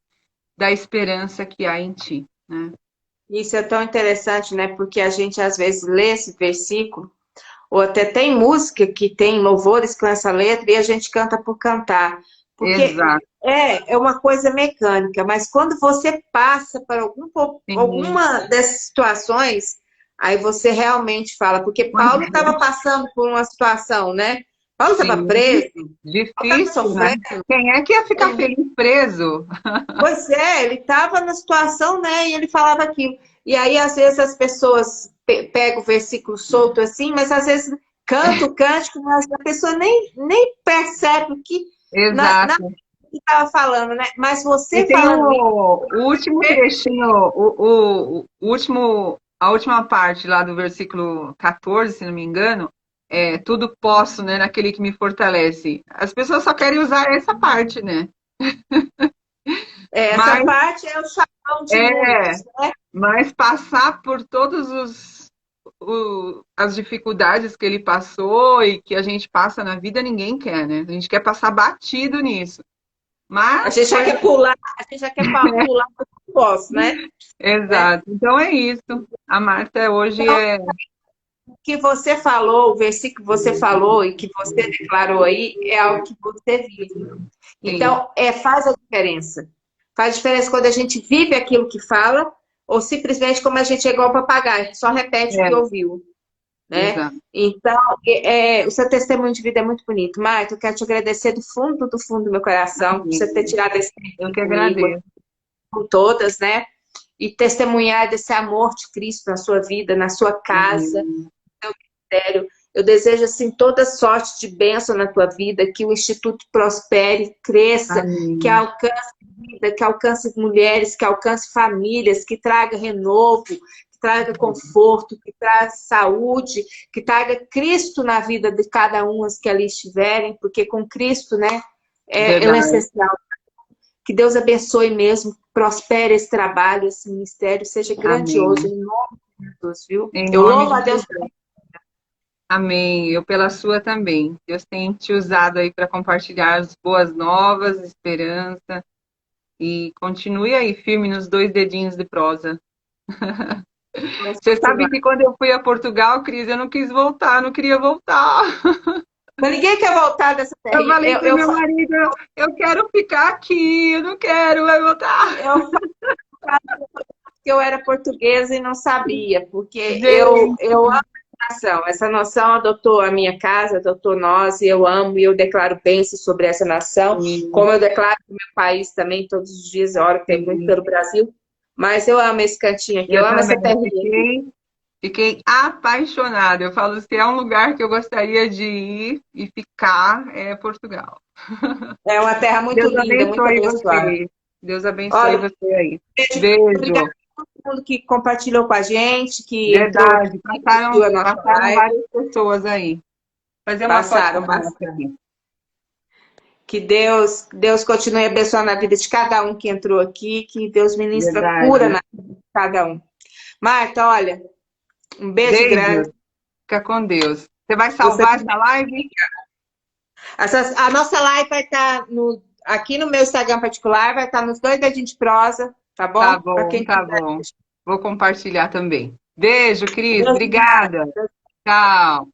da esperança que há em Ti, né?
isso é tão interessante, né? Porque a gente às vezes lê esse versículo, ou até tem música que tem louvores com essa letra e a gente canta por cantar. Porque
Exato.
é uma coisa mecânica, mas quando você passa por
Sim.
alguma dessas situações, aí você realmente fala, porque Paulo estava passando por uma situação, né? Paulo estava
Sim,
preso, Paulo estava
difícil, né?
sofrendo.
Quem é que ia ficar feliz preso?
Pois é, ele estava na situação, né? E ele falava aquilo. E aí, às vezes, as pessoas pegam o versículo solto assim, mas às vezes canta o cântico, mas a pessoa nem percebe o que na
Exato.
que estava falando, né? Mas
E
você
tem
falando isso,
o último trechinho, a última parte lá do versículo 14, se não me engano, tudo posso, né, naquele que me fortalece. As pessoas só querem usar essa parte, né?
essa
Mas
parte é o chavão de
é,
muitos, né?
mas passar por todos as dificuldades que ele passou e que a gente passa na vida, ninguém quer, né? A gente quer passar batido nisso.
A
Mas
gente já
foi.
quer pular, a gente já quer pular para o posso, né?
Exato. Então é isso. A Marta hoje
Então,
é.
o que você falou, o versículo que você falou e que você declarou aí, é algo que você vive.
Sim,
Então, faz a diferença. Faz diferença quando a gente vive aquilo que fala, ou simplesmente como a gente é igual papagaio, a gente só repete o que
é,
ouviu, né?
exato.
Então, o seu testemunho de vida é muito bonito. Marta, eu quero te agradecer do fundo do meu coração, por você ter tirado esse
Eu
tempo
que
comigo,
agradeço.
com todas, né? E testemunhar desse amor de Cristo na sua vida, na sua casa,
Amém.
ministério. Eu desejo, assim, toda sorte de bênção na tua vida, que o Instituto prospere, cresça, que
Amém.
alcance vida, que alcance mulheres, que alcance famílias, que traga renovo, que traga conforto, que traga saúde, que traga Cristo na vida de cada um que ali estiverem, porque com Cristo, né, é
Verdade.
essencial. Que Deus abençoe mesmo, prospere esse trabalho, esse ministério, seja grandioso,
Amém.
em nome de Jesus, viu?
Em
Eu
nome
louvo
de
a Deus.
Jesus. Amém. Eu pela sua também. Deus tem te usado aí para compartilhar as boas novas, esperança. E continue aí firme nos dois dedinhos de prosa.
Vamos
Você sabe
continuar.
que quando eu fui a Portugal, Cris, eu não quis voltar, não queria voltar.
Mas ninguém quer voltar dessa terra.
Eu falei para o meu marido, eu quero ficar aqui, eu não quero, vai voltar.
Eu falo que eu era portuguesa e não sabia, porque
Gente,
eu amo essa nação adotou a minha casa, adotou nós, e eu amo e eu declaro bênção sobre essa nação,
sim,
como eu declaro o meu país também, todos os dias, eu oro que tem muito
sim.
pelo Brasil, mas eu amo esse cantinho aqui, eu
Eu
amo essa
também
terrinha aqui.
Fiquei apaixonada. Eu falo, se é um lugar que eu gostaria de ir e ficar, é Portugal.
É uma terra muito
Deus
linda, muito
abençoe
abençoada.
você. Deus abençoe
Olha,
você aí.
beijo, obrigada
Beijo.
a todo mundo que compartilhou com a gente, que entrou aqui
Verdade.
e assistiu a nossa
Passaram
live.
várias pessoas aí. Fazer uma foto
Passaram,
com ela
passaram.
aqui.
Que Deus continue abençoando a vida de cada um que entrou aqui, que Deus ministra cura
Verdade.
na vida de cada um. Marta, olha, um beijo grande.
Beijo. Fica com Deus. Você vai
Você
salvar essa live?
a nossa live vai estar aqui no meu Instagram particular, vai estar nos dois dedinhos de prosa, tá
Tá
bom? Para
bom,
quem
tá
quiser.
bom. Vou compartilhar também. Beijo, Cris.
Deus,
Obrigada. Tchau.